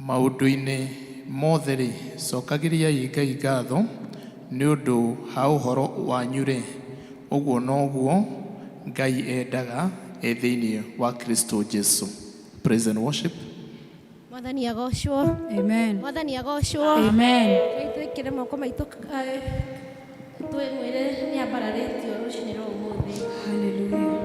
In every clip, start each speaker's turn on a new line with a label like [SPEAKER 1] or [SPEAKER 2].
[SPEAKER 1] maundu-ini mothe ri cokagiriai Ngai ngatho ni undu ha uhoro wanyu ri uguo noguo Ngai endaga thiini wa Kristo Jesu. Praise and worship.
[SPEAKER 2] Mwathani agocwo.
[SPEAKER 3] Amen.
[SPEAKER 2] Mwathani agocwo.
[SPEAKER 3] Amen.
[SPEAKER 2] Twikire moko maitu twimwire ni ambararitio rucini rwa umuthi.
[SPEAKER 3] Hallelujah.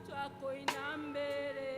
[SPEAKER 3] Twakoina mbere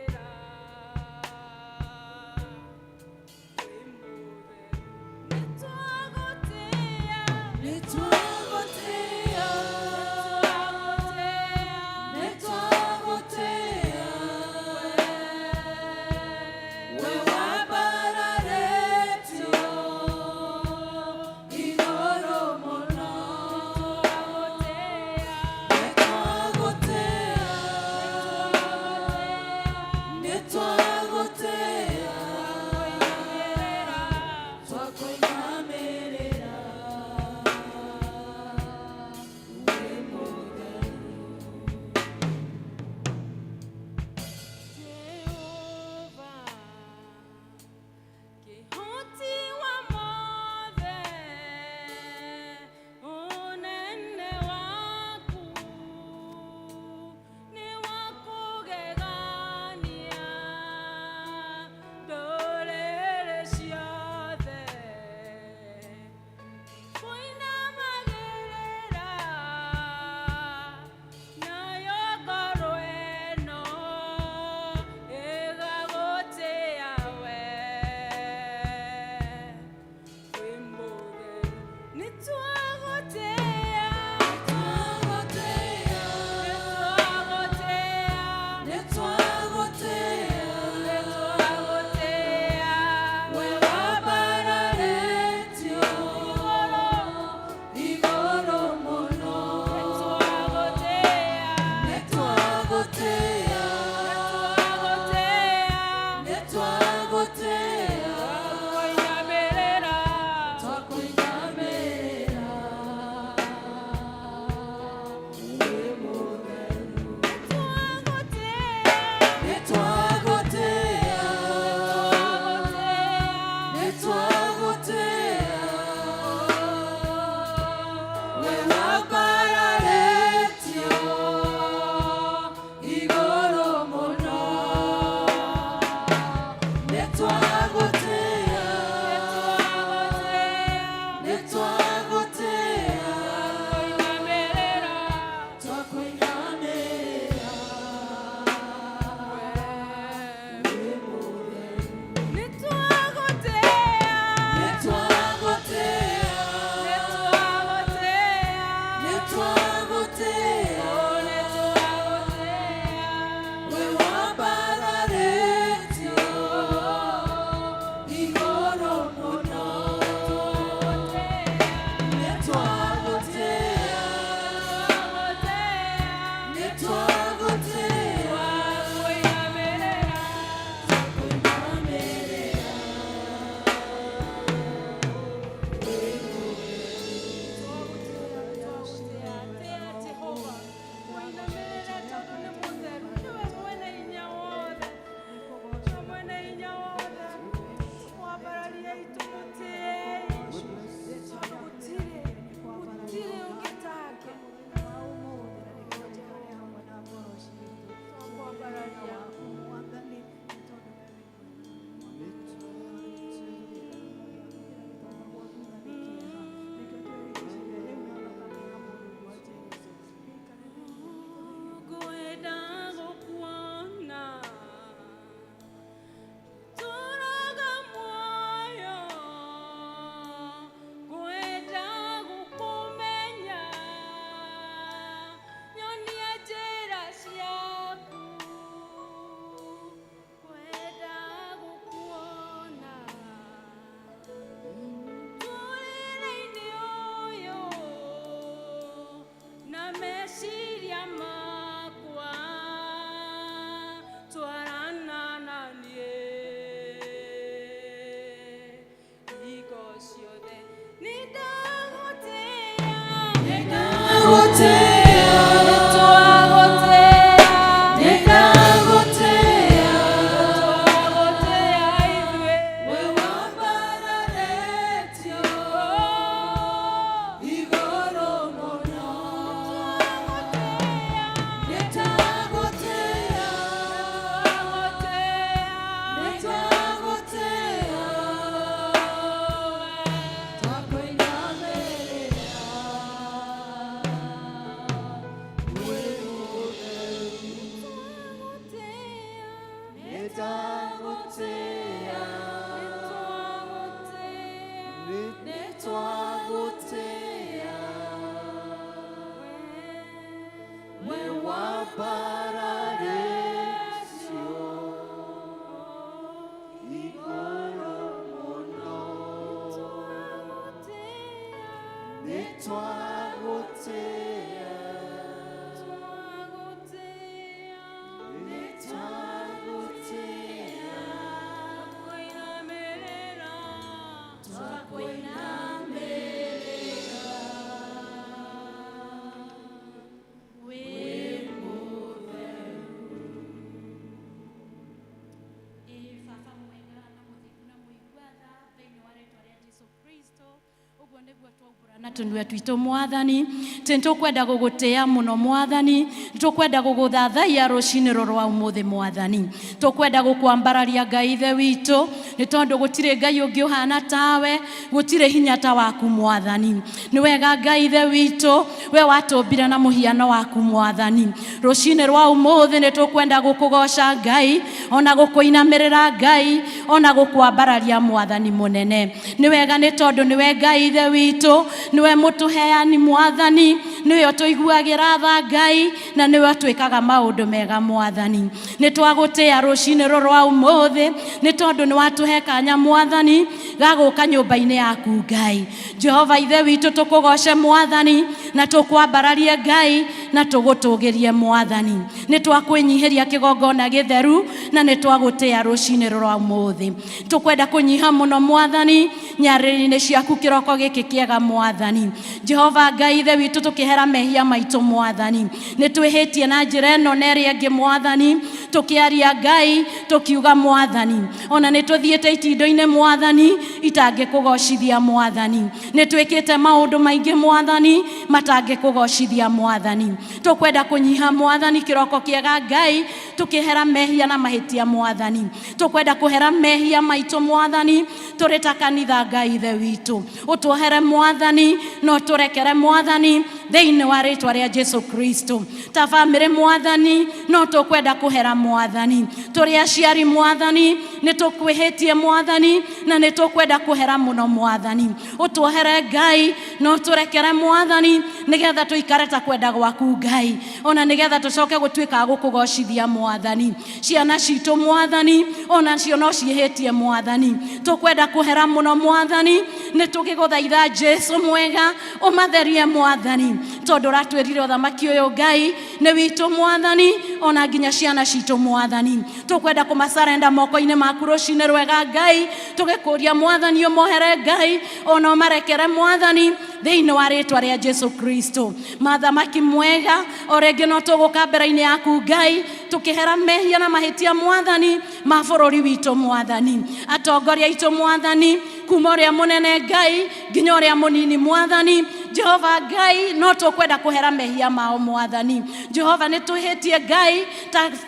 [SPEAKER 3] Tunwe twito mwathani tintukwenda gugutia muno mwathani tukwenda guguthathaiya ruciniro rwa umuthi mwathani tukwenda gukwambararia Ngai ithe witu ni tondu gutire Ngai ungi uhana tawe gutire hinya ta waku mwathani ni wega Ngai ithe witu we watumbira na muhiano waku mwathani rucini rwa umuthi ni tukwenda gukugoca Ngai ona gukuinamirira Ngai ona gukwambararia mwathani munene ni wega ni tondu ni we Ngai ithe witu niwe mutuheani mwathani niwe tuiguagira tha Ngai na niwe twikaga maundu mega mwathani ni twagutia rucini rwa umuthi ni tondu ni watuhe kanya mwathani gaguka nyumba-ini yaku Ngai Jehova ithe witu tukugoce mwathani na tukwambararie Ngai na tũgũtũgĩrie Mwathani. Nĩ twakwĩnyihiria kĩgongona gĩtheru na nĩ twagũtĩa rũcinĩ rwa ũmũthĩ. Tũkwenda kũnyiha mũno Mwathani nyarĩrĩ-inĩ ciaku kĩroko gĩkĩ kĩega Mwathani. Jehova Ngai ithe witũ tũkĩhera mehia maitũ Mwathani. Nĩ twĩhĩtie na njĩra ĩno na ĩrĩa ĩngĩ Mwathani, tũkĩaria Ngai tũkiuga Mwathani, ona nĩ tũthiĩte itindo-inĩ Mwathani itangĩkũgocithia Mwathani. Nĩ twĩkĩte maũndũ maingĩ Mwathani matangĩkũgocithia Mwathani. Tũkwenda kũnyiha Mwathani kĩroko kĩega Ngai tũkĩhera mehia na mahĩtia Mwathani. Tũkwenda kũhera mehia maitũ Mwathani tũrĩ ta kanitha Ngai ithe witũ. Ũtũhere Mwathani no tũrekere Mwathani thĩinĩ wa rĩtwa rĩa Jesu Kristo. Ta bamĩrĩ Mwathani no tũkwenda kũhera Mwathani. Tũrĩ aciari Mwathani nĩ tũkwĩhĩtie Mwathani na nĩ tũkwenda kũhera mũno Mwathani. Ũtũhere Ngai no tũrekere Mwathani nĩgetha tũikare ta kwenda gwaku Ngai, ona nĩgetha tũcoke gũtuĩka gũkũgocithia Mwathani. Ciana citũ Mwathani ona cio no ciĩhĩtie Mwathani. Tũkwenda kũhera mũno Mwathani, nĩ tũgĩgũthaitha Jesu mwega ũmatherie Mwathani, tondũ ũratwĩrire ũthamaki ũyũ Ngai nĩ witũ Mwathani, ona nginya ciana citũ Mwathani. Tũkwenda kũmacarenda moko-inĩ maku rũcinĩ rwega Ngai, tũgĩkũria Mwathani ũmohere Ngai, ona ũmarekere Mwathani thĩinĩ wa rĩtwa rĩa Jesu Kristo. Mathamaki mwega o rĩngĩ no tũgũka mbere-inĩ yaku Ngai tũkĩhera mehia na mahĩtia Mwathani ma bũrũri witũ Mwathani. Atongoria aitũ Mwathani kuma ũrĩa mũnene Ngai nginya ũrĩa mũnini Mwathani. Jehova Ngai no tũkwenda kũhera mehia mao Mwathani. Jehova nĩ twĩhĩtie Ngai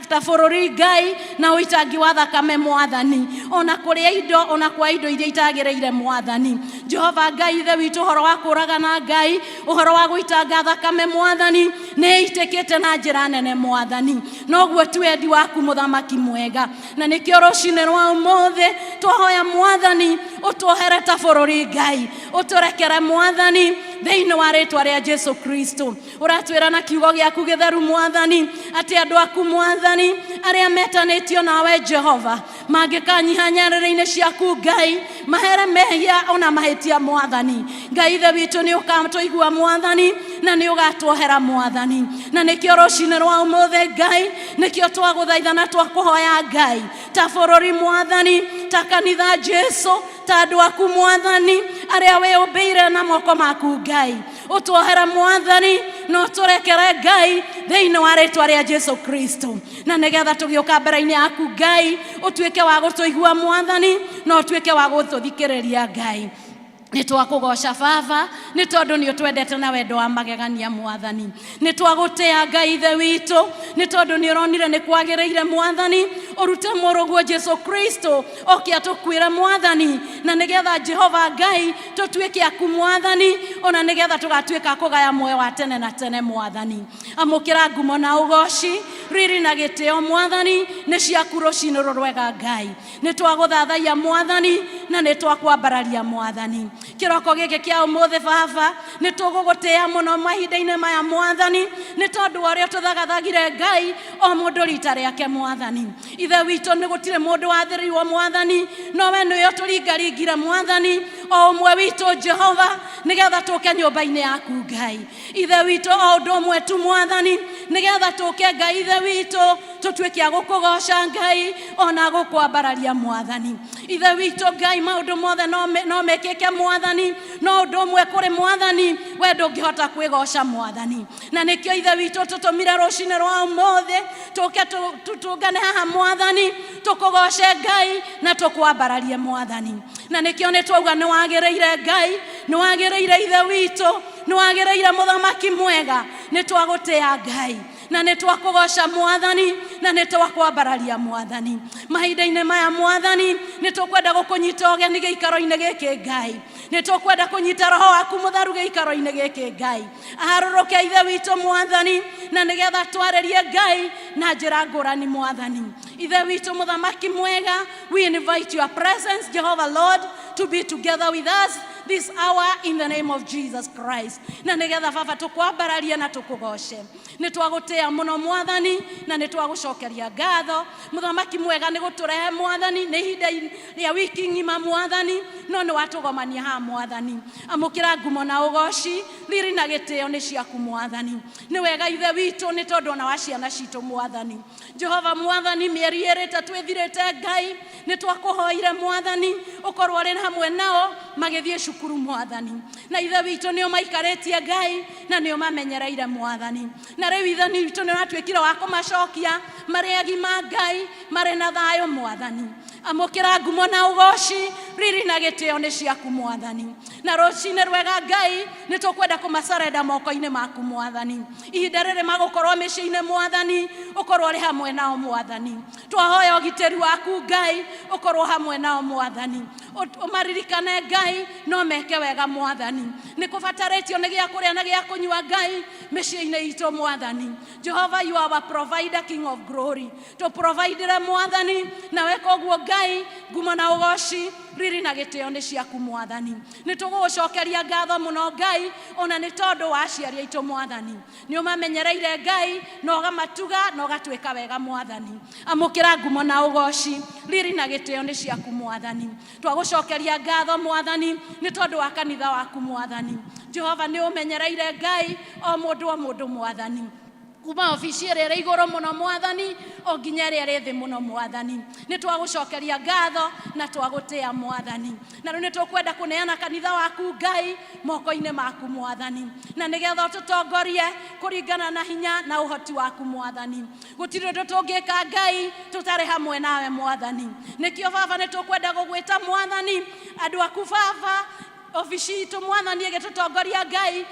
[SPEAKER 3] ta bũrũri Ngai na ũitangi wa thakame Mwathani, ona kũrĩa indo ona kwa indo iria itagĩrĩire Mwathani. Jehova Ngai ithe witũ ũhoro wa kũragana Ngai, ũhoro wa gũitanga thakame Mwathani nĩ itĩkĩte na njĩra nene Mwathani. Noguo tu wendi waku mũthamaki mwega, na nĩkĩo rũcinĩ rwa ũmũthĩ twahoya Mwathani ũtũhere ta bũrũri Ngai, ũtũrekere Mwathani thĩinĩ wa rĩtwa rĩa Jesu Kristo. Ũratwĩra na kiugo gĩaku gĩtheru Mwathani atĩ andũ aku Mwathani arĩa metanĩtio nawe Jehova mangĩkanyiha nyarĩrĩ-inĩ ciaku Ngai mahere mehia ona mahĩtia Mwathani, Ngai ithe witũ nĩ ũgatũigua Mwathani na nĩ ũgatwohera Mwathani. Na nĩkĩo rũcinĩ rwa ũmũthĩ Ngai, nĩkĩo twagũthaitha na twakũhoya Ngai ta bũrũri Mwathani, ta kanitha Jesu, ta andũ aku Mwathani arĩa wĩũmbĩire na moko maku Ngai, ũtwohere Mwathani no tũrekere Ngai thĩinĩ wa rĩtwa rĩa Jesu Kristo. Na nĩgetha tũgĩũka mbere-inĩ yaku Ngai ũtuĩke wa gũtũigua Mwathani no ũtuĩke wa gũtũthikĩrĩria Ngai. Nĩ twakũgoca Baba nĩ tondũ nĩ ũtwendete na wendo wa magegania Mwathani. Nĩ twagũtĩa Ngai ithe witũ nĩ tondũ nĩ ũronire nĩ kwagĩrĩire Mwathani ũrute mũrũguo Jesu Kristo oke atũkwĩre Mwathani, na nĩgetha Jehova Ngai tũtuĩke aku Mwathani, ona nĩgetha tũgatuĩka kũgaya muoyo wa tene na tene Mwathani. Amũkĩra ngumo na ũgoci riri na gĩtĩo Mwathani nĩ ciaku rũcinĩ rwega Ngai. Nĩ twagũthathaia Mwathani na nĩ twakwambararia Mwathani. Kĩroko gĩkĩ kĩa ũmũthĩ Baba nĩ tũgũgũtĩa mũno mahinda-inĩ maya Mwathani, nĩ tondũ ũrĩa tũthagathagire Ngai o mũndũ rita rĩake Mwathani. Ithe witũ nĩ gũtirĩ mũndũ wathĩrĩirwo Mwathani, no we nĩwe ũtũringaringire Mwathani o ũmwe witũ Jehova nĩgetha tũke nyũmba-inĩ yaku Ngai. Ithe witũ o ũndũ ũmwe tu Mwathani nĩgetha tũke Ngai ithe witũ tũtuĩke a gũkũgoca Ngai ona gũkwambararia Mwathani. Ithe witũ Ngai maũndũ mothe no mekĩke Mwathani, no ũndũ ũmwe kũrĩ Mwathani we ndũngĩhota kwĩgoca Mwathani. Na nĩkĩo ithe witũ tũtũmire rũcinĩ rwa ũmũthĩ tũke tũtũngane haha Mwathani tũkũgoce Ngai na tũkwambararie Mwathani. Na nĩkĩo nĩ twauga nĩ wagĩrĩire Ngai, nĩ wagĩrĩire ithe witũ, nĩ wagĩrĩire mũthamaki mwega, nĩ twagũtĩa Ngai na nĩ twakũgoca Mwathani na nĩ twakwambararia Mwathani. Mahinda-inĩ maya Mwathani nĩ tũkwenda gũkũnyita ũgeni gĩikaro-inĩ gĩkĩ Ngai, nĩ tũkwenda kũnyita roho waku mũtheru gĩikaro-inĩ gĩkĩ Ngai. Aharũrũke ithe witũ Mwathani na nĩgetha twarĩrie Ngai na njĩra ngũrani Mwathani. Ithe witũ mũthamaki mwega, we invite your presence Jehovah Lord to be together with us this hour in the name of Jesus Christ. Na nigetha baba tukwambararia na tukugoshe. Ni twagutia muno mwathani na ni twagucokeria ngatho. Muthamaki mwega ni guturehe mwathani ni hinda ya wiki ngima mwathani no ni watugomania ha mwathani. Amukira ngumo na ugoshi riri na gitio ni ciaku mwathani. Ni wega ithe witu ni tondu na waciana citu mwathani. Jehova mwathani mieri yereta twithirite Ngai ni twakuhoire mwathani ukorwo ri hamwe nao magithie cukuru mwathani. Na ithe witu nio maikaritie Ngai na nio mamenyereire mwathani. Na riu ithe witu ni ratwikira wa kumacokia mari agima Ngai mari na thayo mwathani. Amukira ngumo na ugoshi riri na gitio ni ciaku mwathani. Na rucine rwega Ngai ni tukwenda kumasarenda moko-ini maku mwathani. Ihinda riri magukorwo micii-ini mwathani ukorwo ri hamwe nao mwathani. Twahoya ugiteri waku Ngai ukorwo hamwe nao mwathani. Umaririkane Ngai no meke wega mwathani. Ni kubataritio ni gia kuria na gia kunyua Ngai micii-ini itu mwathani. Jehovah, you are our provider, King of glory. To provide mwathani na weka uguo Ngai ngumo na ugoshi riri na gitio ni ciaku mwathani. Ni tugucokeria ngatho muno Ngai ona ni tondu wa aciari aitu mwathani. Ni umamenyereire Ngai no gamatuga no gatwika wega mwathani. Amukira ngumo na ugoshi riri na gitio ni ciaku mwathani. Twagucokeria ngatho mwathani ni tondu wa kanitha waku mwathani. Jehova ni umenyereire Ngai o mundu mwathani. Kuma ofisi rere igoro muno mwathani o nginya rere thi muno mwathani. Ni twagucokeria ngatho na twagutia mwathani. Na riu ni tukwenda kuneana kanitha waku Ngai moko-ini maku mwathani. Na nigetha tutongorie kuringana na hinya na uhoti waku mwathani. Gutiri undu tungika Ngai tutari hamwe nawe mwathani. Nikio baba ni tukwenda gugwita mwathani andu aku baba ofisi tu mwathani egetutongoria Ngai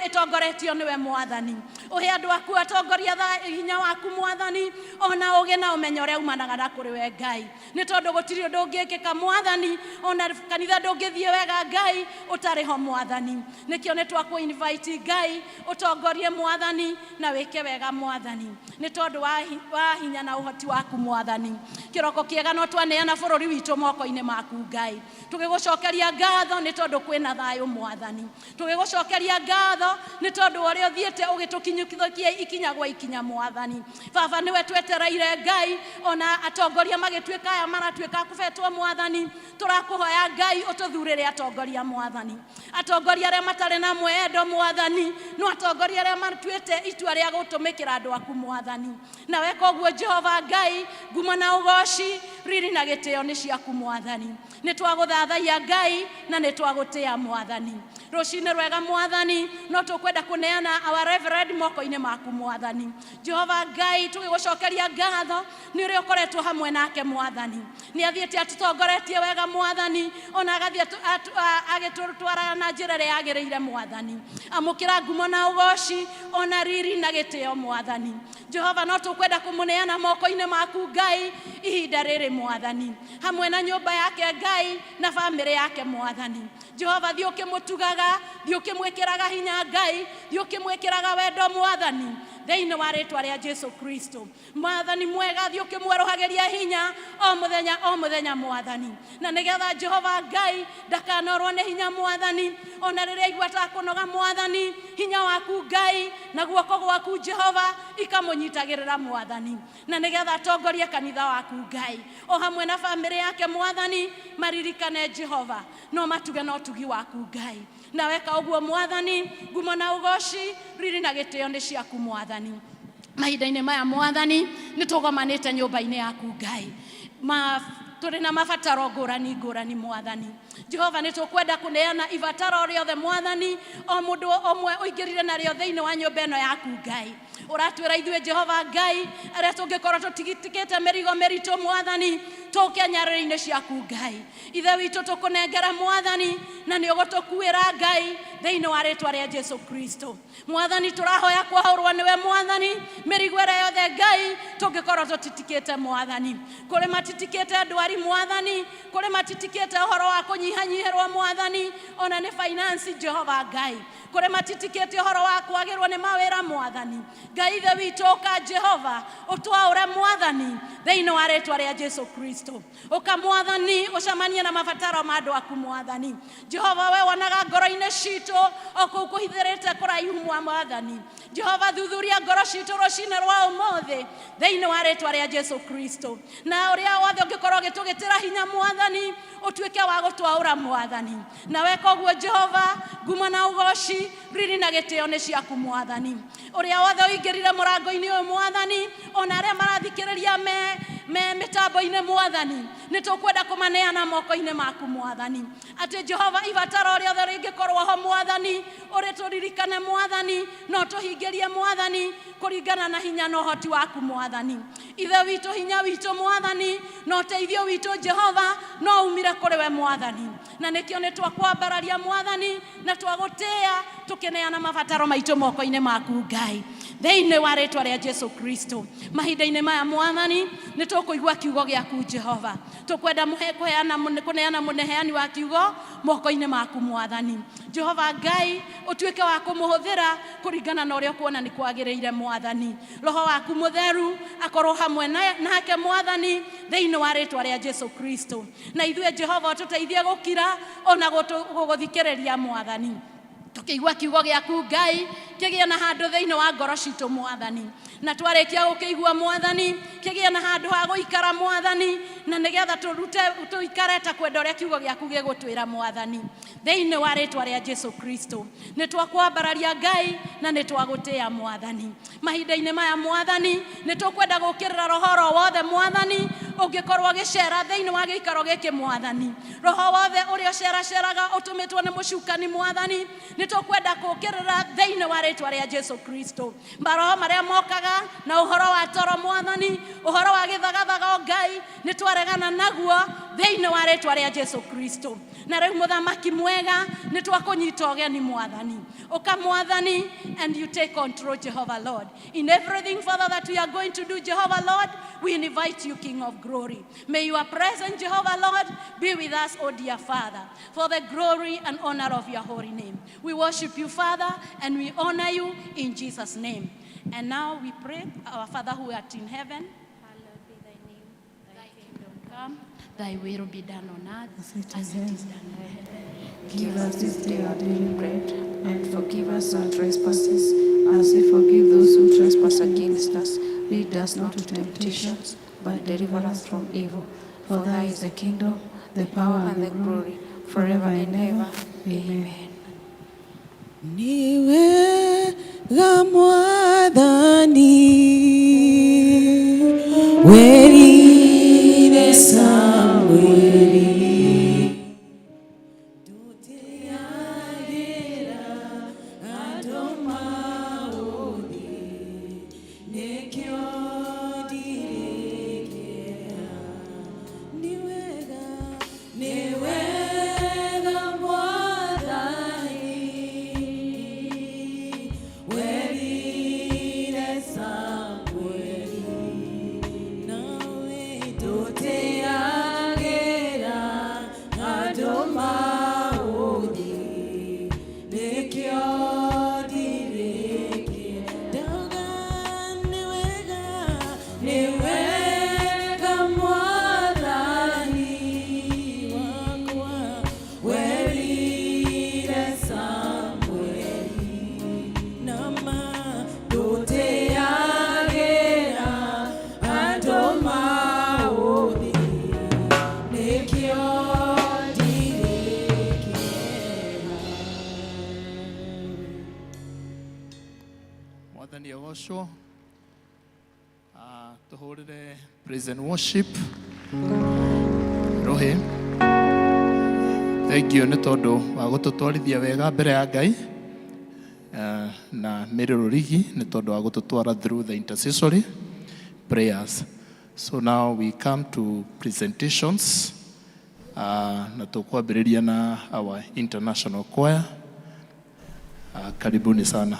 [SPEAKER 3] itongoretio niwe mwathani. Uhe andu aku atongoria hinya waku mwathani ona uge na umenyo ria umanaga na kuri we Ngai. Ni tondu gutiri undu ungikika mwathani ona kanitha ndungithie wega Ngai utari ho mwathani. Nikio ni twaku invite Ngai utongorie mwathani na wike wega mwathani. Ni tondu wa hinya na uhoti waku mwathani. Kiroko kiega no twaneana bururi witu moko-ini maku Ngai. Tugigucokeria ngatho ni tondu kwina thayo mwathani. Tugigucokeria ngatho ni tondu uri uthiete ugitukinyukithokie ikinya gwa ikinya mwathani. Baba niwe twetereire Ngai ona atongoria magitwika aya maratwika kubetwo mwathani. Turakuhoya Ngai ututhurire atongoria mwathani. Atongoria aria matari na mwendo mwathani no atongoria aria matwite itua ria gutumikira andu aku mwathani. Na weka uguo Jehova Ngai ngumo na ugoshi riri na gitio ni ciaku mwathani. Ni twaguthathaia Ngai na ni twagutia mwathani. Rucine rwega mwathani no tukwenda kuneana our reverend moko-ini maku mwathani. Jehova Ngai tugigucokeria ngatho ni uri ukoretwo hamwe nake mwathani. Ni athiete atutongoretie wega mwathani ona agathie agitutwara na njira ria yagireire mwathani. Amukira ngumo na ugoshi ona riri na gitio mwathani. Jehova no tukwenda kumuneana moko-ini maku Ngai ihinda riri mwathani hamwe na nyumba yake Ngai na family yake mwathani. Jehova thio kimutugaga thio kimwekeraga hinya Ngai thio kimwekeraga wendo mwathani thiini wa ritwa ria Jesu Kristo. Mwathani mwega thio kimwerohageria hinya o muthenya mwathani. Na nigetha Jehova Ngai ndakanorwo ni hinya mwathani ona riria igwata kunoga mwathani hinya waku Ngai na guoko gwaku Jehova ikamunyitagirira mwathani. Na nigetha atongorie kanitha waku Ngai o hamwe na family yake mwathani maririkane Jehova no matuge no tugi waku Ngai. Na weka uguo mwathani ngumo na ugoshi riri na gitio ni ciaku mwathani. Mahinda-ini maya mwathani ni tugomanite nyumba-ini yaku Ngai turi na mabataro ngurani mwathani. Jehova ni tukwenda kuneana ibataro riothe mwathani o mundu omwe uingirire nario thiini wa nyumba ino yaku Ngai. Uratwira ithue Jehova Ngai aria tungikorwo tutigitikite mirigo meritu mwathani tuke nyarĩrĩ-inĩ ciaku Ngai. Ithe witu tukunengera mwathani na ni ugutukuira Ngai thiini wa ritwa ria Jesu Kristo. Mwathani turahoya kwahurwo niwe mwathani mirigo ĩrĩa yothe Ngai tungikorwo tutitikite mwathani. Kuri matitikite ndwari mwathani kuri matitikite uhoro wa kunyi kũnyihanyihĩrwo Mwathani, ona nĩ finance Jehova Ngai, kũrĩ matitikĩte ũhoro wa kwagĩrwo nĩ mawĩra Mwathani. Ngai ithe witũ ũka Jehova ũtwaũre Mwathani thĩinĩ wa rĩtwa rĩa Jesu Kristo. Ũka Mwathani ũcemanie na mabataro ma andũ aku Mwathani. Jehova we wonaga ngoro-inĩ citũ o kũu kũhithĩrĩte kũraihu Mwathani. Jehova thuthuria ngoro citũ rũcinĩ rwa ũmũthĩ thĩinĩ wa rĩtwa rĩa Jesu Kristo. Na ũrĩa wothe ũngĩkorwo ũgĩtũgĩtĩra hinya Mwathani ũtuĩke wa gũtwaũra Mwathani. Na weka ũguo Jehova, ngumo na ũgoci, riri na gĩtĩo nĩ ciaku Mwathani. Ũrĩa wothe ũingĩrire mũrango-inĩ ũyũ Mwathani, ona arĩa marathikĩrĩria me mĩtambo-inĩ Mwathani, nĩ tũkwenda kũmaneana moko-inĩ maku Mwathani. Atĩ Jehova ibataro rĩothe rĩngĩkorwo ho Mwathani, ũrĩtũririkane Mwathani, no tũhingĩrie Mwathani kũringana na hinya na ũhoti waku Mwathani. Ithe witũ, hinya witũ Mwathani, no ũteithio witũ Jehova, no umire kũrĩ we Mwathani. Na nĩkĩo nĩ twakwambararia Mwathani na twagũtĩĩa tũkĩneana mabataro maitũ moko-inĩ maku Ngai, thĩinĩ wa rĩtwa rĩa Jesu Kristo. Mahinda-inĩ maya Mwathani nĩ tũkũigua kiugo gĩaku Jehova. Tũkwenda kũneana mũneheani wa kiugo moko-inĩ maku Mwathani. Jehova Ngai ũtuĩke wa kũmũhũthĩra kũringana na ũrĩa kuona nĩ kwagĩrĩire Mwathani. Roho waku mũtheru akorwo hamwe nake Mwathani thĩinĩ wa rĩtwa rĩa Jesu Kristo. Na ithuĩ Jehova tũteithie gũkira ona gũthikĩrĩria Mwathani. Tukĩigua kiugo gĩaku Ngai kĩgĩe na handũ thĩinĩ wa ngoro citũ Mwathani. Na twarĩkia gũkĩigua Mwathani kĩgĩe na handũ ha gũikara Mwathani, na nĩgetha tũikare ta kwenda ũrĩa kiugo gĩaku gĩgũtwĩra Mwathani. Thĩinĩ wa rĩtwa rĩa Jesu Kristo nĩ twakwambararia Ngai na nĩ twagũtĩĩa Mwathani. Mahinda-inĩ maya Mwathani nĩ tũkwenda gũkĩrĩra roho wothe Mwathani ũngĩkorwo gĩcera thĩinĩ wa gĩikaro gĩkĩ Mwathani. Roho wothe ũrĩa ũceraceraga ũtũmĩtwo nĩ mũcukani Mwathani, nĩ tũkwenda gũkĩrĩra thĩinĩ wa rĩtwa rĩa Jesu Kristo. Maroho marĩa mokaga na ũhoro wa toro Mwathani, ũhoro wa gĩthagathago Ngai, nĩ twaregana naguo thĩinĩ wa rĩtwa rĩa Jesu Kristo. Na rĩu mũthamaki mwega nĩ twakũnyita ũgeni Mwathani. Ũka Mwathani, and you take control Jehovah Lord. In everything Father that we are going to do Jehovah Lord, we invite you King of glory. May your presence Jehovah Lord be with us, oh dear Father, for the glory and honor of your holy name. We worship you Father and we honor you in Jesus' name. And now we pray, our Father who art in heaven, hallowed be thy name, thy kingdom come, thy will be done on earth as it is done in heaven.
[SPEAKER 4] Give us this day our daily bread, and forgive us our trespasses, as we forgive those who trespass against us. Lead us not to temptations, but deliver us from evil. For thine is the kingdom, the power, and the glory, forever and ever. Amen.
[SPEAKER 5] Niwe Mwathani werire Samweli tuteagĩra andũ maũthĩ nĩkĩo ndirĩkĩra nĩ wega Mwathani werire Samweli nawe tuteagĩra andũ maũthĩ nĩkĩo ndirĩkĩra ndauga nĩ wega Mwathani wakwa werire Samweli nama tuteagĩra andũ maũthĩ nĩkĩo ndirĩkĩra.
[SPEAKER 1] Mwathani agocwo. Tũhũrĩre praise and worship. Rohe, thank you nĩ tondũ wa gũtũtwarithia wega mbere ya Ngai, na mĩrũrigi nĩ tondũ wa gũtũtwara through the intercessory prayers. So now we come to presentations, na tũkwambĩrĩria na our international choir. Karibuni sana.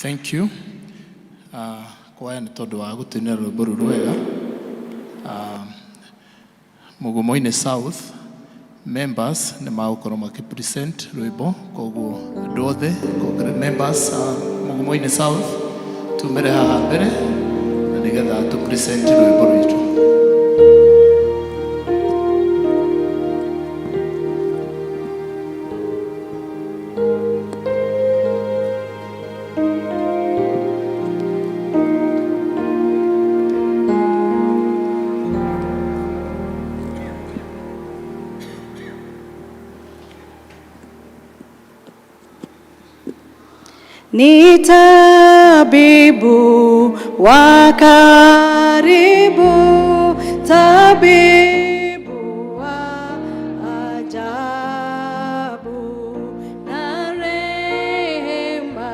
[SPEAKER 1] Thank you. Kwaya nĩ tondũ wa gũtũinĩra rwĩmbo rũrũ rwega. Mugumo-inĩ South members nĩ magũkorwo makĩpresent rwĩmbo, koguo andũ othe members Mugumo-inĩ South tumĩre haha mbere na nĩgetha tũpresent rwĩmbo rwitũ.
[SPEAKER 6] Ni tabibu wa karibu, tabibu wa ajabu, na rehema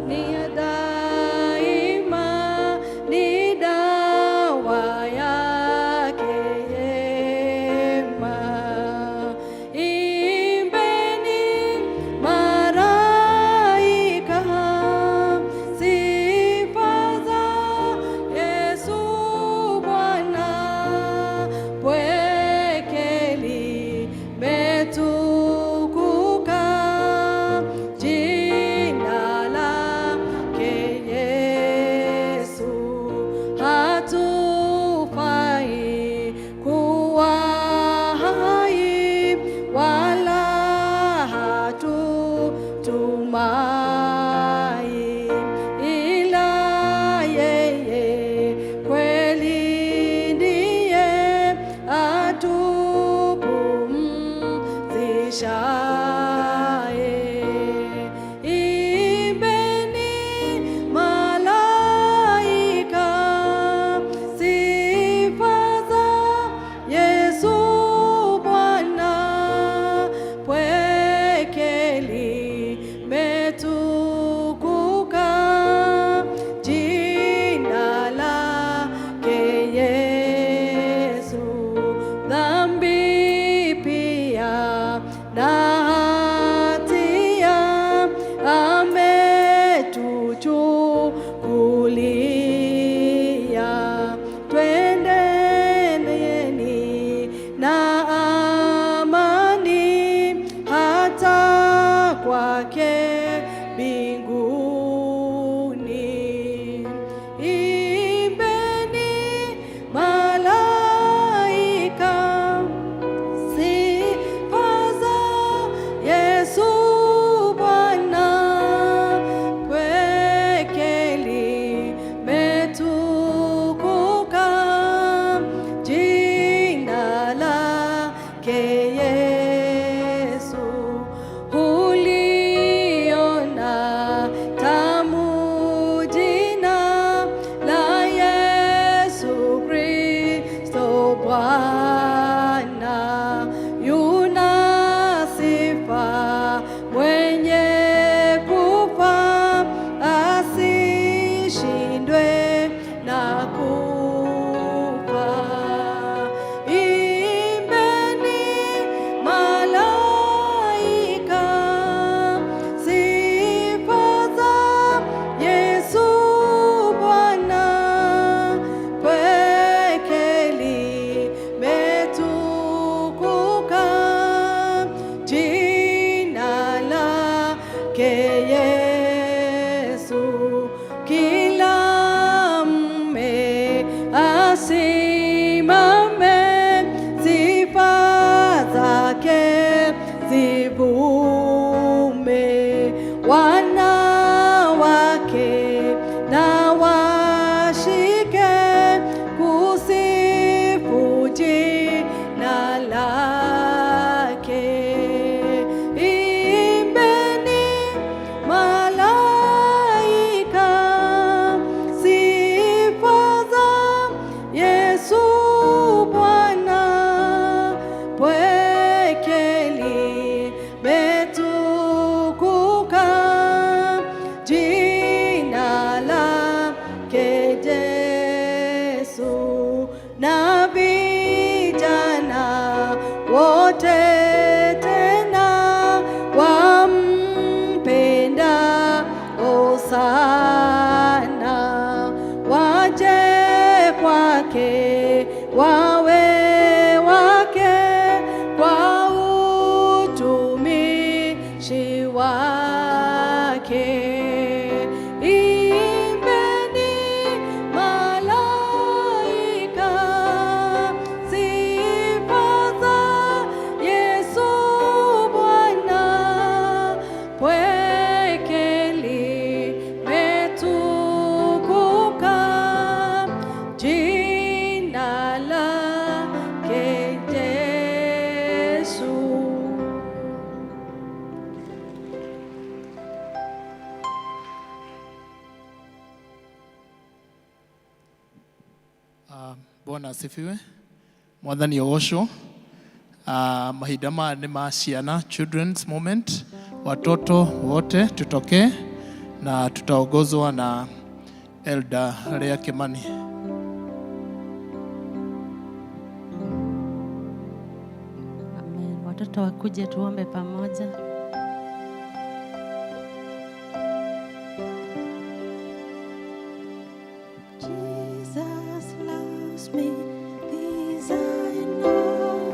[SPEAKER 6] ni daima, ni dawa yake yema. Imbeni maraika sifa za Yesu Bwana, pweke limetukuka jina lake Yesu. Hatufai kuwa hai wala hatutumai, ila yeye kweli ndiye atupumzishaye. Imbeni malaika sifa za Yesu Bwana, Yesu, uliona tamu jina la Yesu Kristo Bwana, yuna sifa mwenye kufa asishindwe na kufa. Imbeni malaika sifa za Yesu Bwana, peke limetukuka jina lake Yesu. Kila mme asimame, sifa zake zivume. Wanawake na washike kusifu jina lake. Imbeni malaika sifa za Yesu Bwana, pweke limetukuka jina lake Yesu. Na vijana wote tena wampenda sana, waje kwake wawe wake kwa utumishi wake. Imbeni malaika sifa za Yesu Bwana, pweke limetukuka jina lake Yesu.
[SPEAKER 1] Bwana asifiwe. Mwathani ogocwo. Mahinda maya nĩ ma ciana, children's moment. Watoto wote tutoke na tutaongozwa na Elder Lea Kimani.
[SPEAKER 3] Amen. Watoto wakuje tuombe pamoja.
[SPEAKER 5] Jesus loves me, this I know,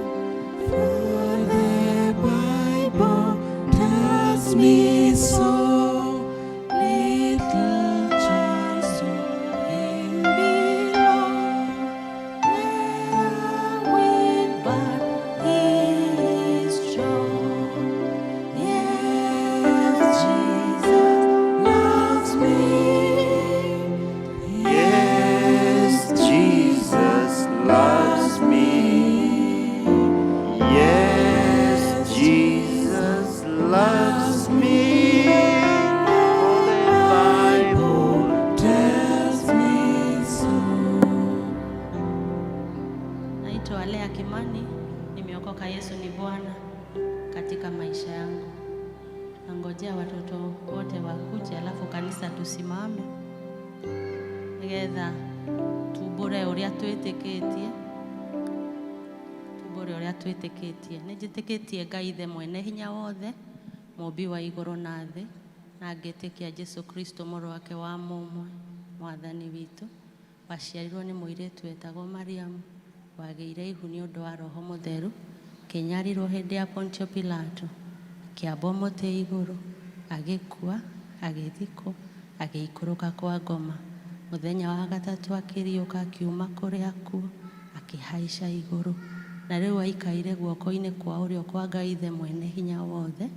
[SPEAKER 5] for the Bible tells me so. Little child to him belong, where weak but he is strong. Yes, Jesus loves me.
[SPEAKER 7] Yes, Jesus loves me. Yes, Jesus loves me. The Bible tells me so.
[SPEAKER 3] Naitwa Lea Kimani, nimeokoka. Yesu ni Bwana katika maisha yangu. Nangojea watoto wote wakuje, alafu kanisa tusimame nigetha tumbure uria twitikitie, tumbure uria twitikitie. Nijitikitie Ngai ithe mwene hinya wothe, mumbi wa iguru na thi, na ngitikia Jesu Kristo mũrũ wake wa mũmwe, mwathani witu, waciarirwo nĩ mũirĩtu wetagwo Mariamu, wagĩire ihu nĩ ũndũ wa Roho Mũtheru, kĩnyarirwo hĩndĩ ya Pontio Pilato, kĩambwo mũtĩ igũrũ, agĩkua, agĩthikwo, agĩikũrũka kwa ngoma. Mũthenya wa gatatũ akĩriũka akiuma kũrĩ akuũ, akĩhaica igũrũ, na rĩu aikaire guoko-inĩ kwa ũrĩo kwa Ngai ithe mwene hinya wothe.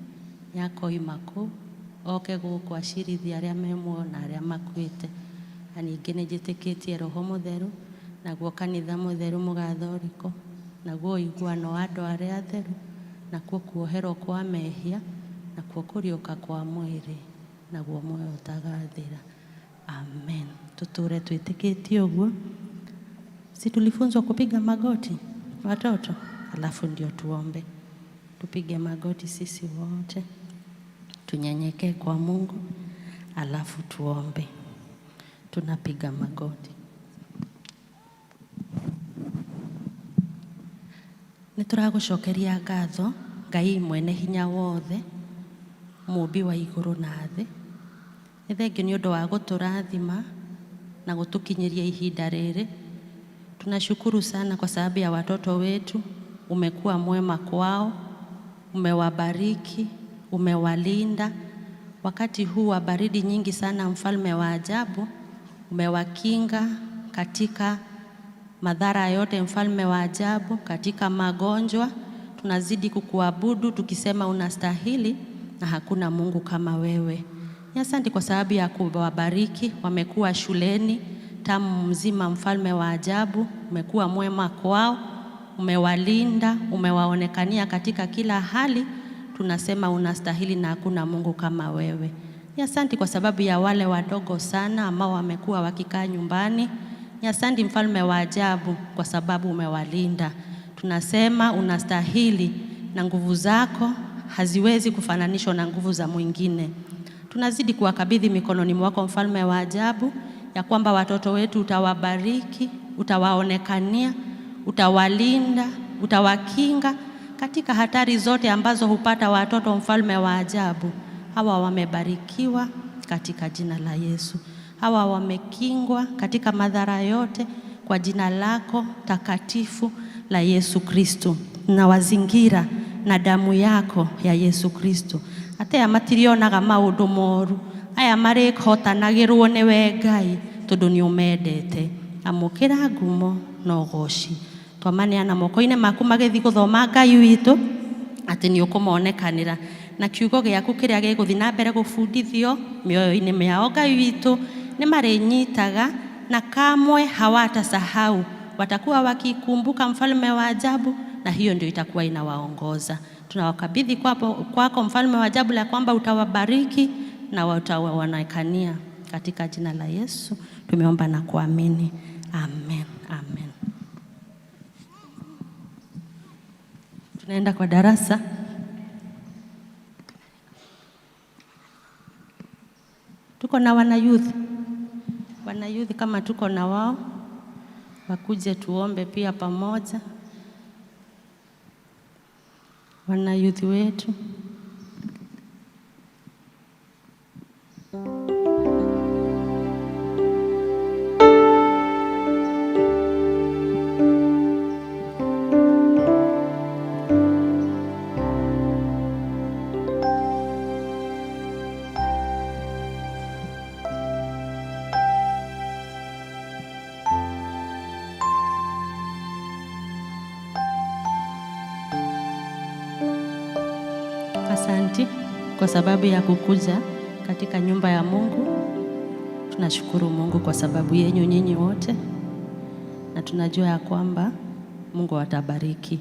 [SPEAKER 3] Nĩakoima kũu oke gũkũ acirithia arĩa me muoyo na arĩa makuĩte. Na ningĩ nĩnjĩtĩkĩtie Roho Mũtheru, naguo kanitha mũtheru mũgathoriko, naguo iguano wa andũ arĩa atheru, nakuo kuoherwo kwa mehia, nakuo kũriũka kwa mwĩrĩ, naguo muoyo ũtagathira. Amen. Tuture tuitikitie ũguo. Si tulifunzwa kupiga magoti watoto? Alafu ndio tuombe. Tupige magoti sisi wote, tunyenyekee kwa Mungu, alafu tuombe. Tunapiga magoti. Nituragucokeria ngatho Ngai mwene hinya wothe, Mũmbi wa igũrũ na thĩ. Nĩ thengiũ nĩ ũndũ wa gũtũrathima na gũtũkinyĩria ihinda rĩrĩ. Tunashukuru sana kwa sababu ya watoto wetu, umekuwa mwema kwao, umewabariki, umewalinda. Wakati huu wa baridi nyingi sana, Mfalme wa ajabu, umewakinga katika madhara yote, Mfalme wa ajabu, katika magonjwa. Tunazidi kukuabudu tukisema unastahili na hakuna Mungu kama wewe. Asante kwa sababu ya kuwabariki, wamekuwa shuleni tamu mzima, Mfalme wa ajabu, umekuwa mwema kwao, umewalinda, umewaonekania katika kila hali. Tunasema unastahili na hakuna Mungu kama wewe. Asante kwa sababu ya wale wadogo sana ambao wamekuwa wakikaa nyumbani. Asante Mfalme wa ajabu kwa sababu umewalinda. Tunasema unastahili na nguvu zako haziwezi kufananishwa na nguvu za mwingine. Tunazidi kuwakabidhi mikononi mwako, Mfalme wa ajabu, ya kwamba watoto wetu utawabariki, utawaonekania, utawalinda, utawakinga katika hatari zote ambazo hupata watoto, Mfalme wa ajabu. Hawa wamebarikiwa katika jina la Yesu. Hawa wamekingwa katika madhara yote kwa jina lako takatifu la Yesu Kristo. Na wazingira na damu yako ya Yesu Kristo. Ate amatirionaga maundu moru aya marikhotanagirwo niwe Ngai tondu ni umendete. Amukira ngumo na ugoci twamaneana moko-inĩ maku magithi guthoma Ngai witu ati ni ukumonekanira na kiugo giaku kiria giguthi na mbere gubundithio mioyo-inĩ miao. Ngai witu ni marinyitaga na kamwe hawatasahau, watakuwa wakikumbuka, Mfalme wa ajabu, na hiyo ndio itakuwa inawaongoza. Tunawakabidhi kwako Mfalme wa ajabu, la kwamba utawabariki na utawaonekania katika jina la Yesu tumeomba na kuamini. Amen. Amen. Tunaenda kwa darasa. Tuko na wanayouth. Wanayouth kama tuko na wao, wakuje tuombe pia pamoja. Wanayouth wetu. Asante kwa sababu ya kukuja katika nyumba ya Mungu. Tunashukuru Mungu kwa sababu yenu nyinyi wote, na tunajua ya kwamba Mungu atabariki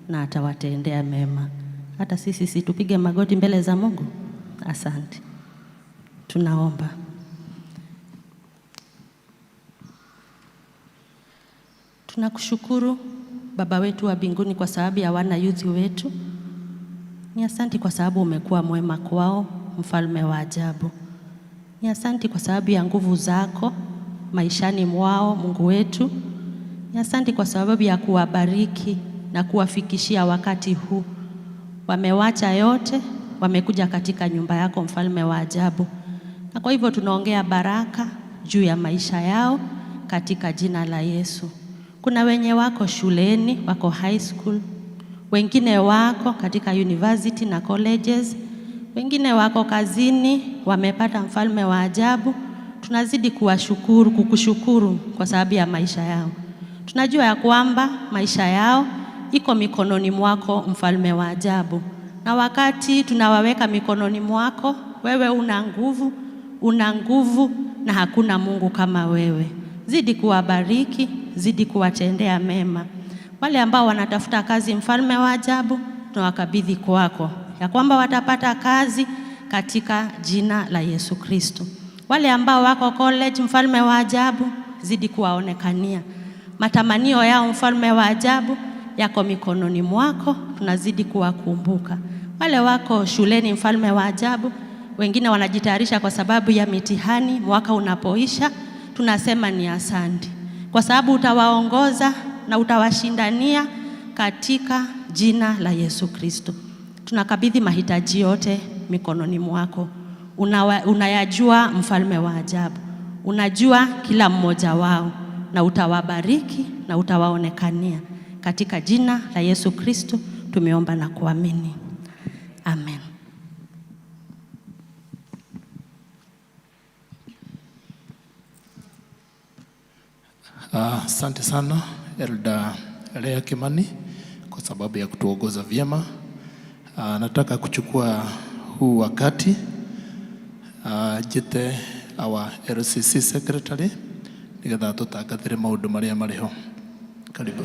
[SPEAKER 3] na atawatendea mema. Hata sisi tupige magoti mbele za Mungu. Asante. Tunaomba. Tunakushukuru Baba wetu wa mbinguni kwa sababu ya wanayouth wetu. Ni asante kwa sababu umekuwa mwema kwao, Mfalme wa ajabu. Ni asante kwa sababu ya nguvu zako maishani mwao, Mungu wetu. Ni asante kwa sababu ya kuwabariki na kuwafikishia wakati huu. Wamewacha yote, wamekuja katika nyumba yako, Mfalme wa ajabu. Na kwa hivyo tunaongea baraka juu ya maisha yao katika jina la Yesu. Kuna wenye wako shuleni, wako high school, wengine wako katika university na colleges, wengine wako kazini, wamepata, Mfalme wa ajabu. Tunazidi kukushukuru kwa sababu ya maisha yao. Tunajua ya kwamba maisha yao iko mikononi mwako, Mfalme wa ajabu. Na wakati tunawaweka mikononi mwako, wewe una nguvu na hakuna Mungu kama wewe. Zidi kuwabariki, zidi kuwatendea mema.
[SPEAKER 8] Wale ambao wanatafuta kazi, mfalme wa ajabu, tunawakabidhi kwako, ya kwamba watapata kazi katika jina la Yesu Kristo. Wale ambao wako college, mfalme wa ajabu, zidi kuwaonekania. Matamanio yao, mfalme wa ajabu, yako mikononi mwako, tunazidi kuwakumbuka. Wale wako shuleni, mfalme wa ajabu, wengine wanajitayarisha kwa sababu ya mitihani, mwaka unapoisha, tunasema ni asante, kwa sababu utawaongoza na utawashindania katika jina la Yesu Kristo. Tunakabidhi mahitaji yote mikononi mwako. Unayajua, mfalme wa ajabu, unajua kila mmoja wao, na utawabariki na utawaonekania. Katika jina la Yesu Kristo tumeomba na kuamini. Amen.
[SPEAKER 1] Asante sana Elda Lea Kimani kwa sababu ya kutuongoza vyema. Nataka kuchukua huu wakati jite our LCC secretary nigetha tutangathire maundu maria mariho. Karibu.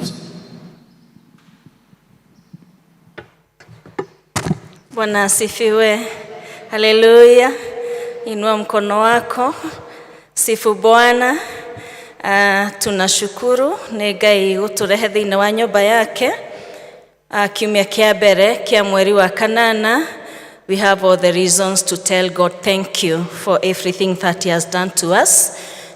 [SPEAKER 9] Bwana asifiwe. Haleluya. Inua mkono wako. Sifu Bwana. Tunashukuru ni Ngai guturehe thiini wa nyumba yake kiumia kia mbere kia mweri wa kanana. We have all the reasons to tell God thank you for everything that he has done to us.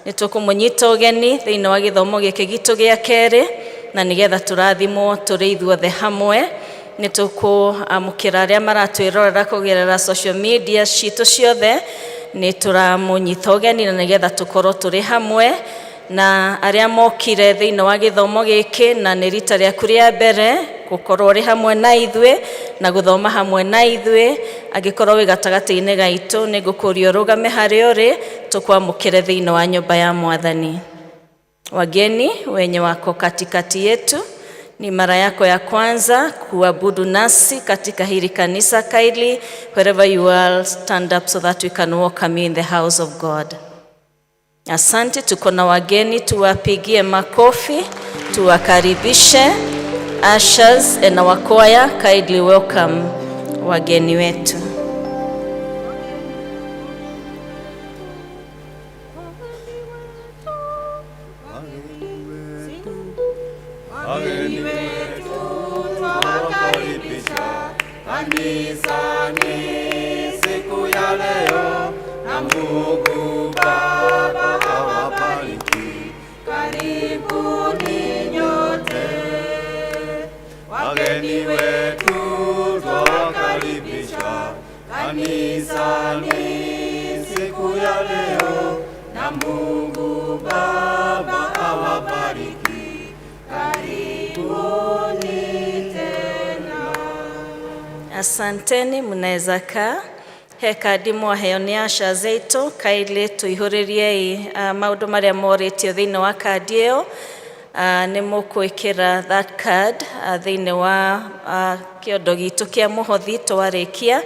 [SPEAKER 9] Nitukumũnyita ũgeni thiini wa gĩthomo gĩkĩ gitu gĩa kerĩ, na nigetha tũrathimwo tũrĩ ithuothe hamwe. Nĩtũkũamũkĩra arĩa maratwĩrorera kũgerera social media citũ ciothe, nĩtũramũnyita ũgeni na nigetha tũkorwo tũrĩ hamwe. Na arĩa mokire thiini wa gĩthomo gĩkĩ na nĩ rita rĩaku rĩa mbere gũkorwo ũrĩ hamwe na ithuĩ na gũthoma hamwe na ithuĩ, angĩkorwo wĩ gatagatĩ-inĩ gaitũ, nĩngũkũria ũrũgame harĩa ũrĩ, tũkwamũkĩre thiini wa nyũmba ya Mwathani. Wageni wenye wako katikati yetu, ni mara yako ya kwanza kuabudu nasi katika hili kanisa, kindly wherever you are, stand up so that we can welcome you in the house of God. Asante. Tuko na wageni, tuwapigie makofi, tuwakaribishe. Ushers and our choir, kindly welcome wageni wetu.
[SPEAKER 7] Kanisani siku ya leo, na Mungu Baba awabariki. Karibuni nyote wageni wetu, twawakaribisha kanisani siku ya leo, na Mungu Baba awabariki. Karibuni tena.
[SPEAKER 9] Asanteni, mnaweza kaa. He kadi mwaheo ni asha zeito, kaile tuihuririei maundu maria moritio thiini wa kadi ĩyo. Nĩ mũkwĩkĩra that card thiini wa kĩondo gitu kia mũhothi twarĩkia,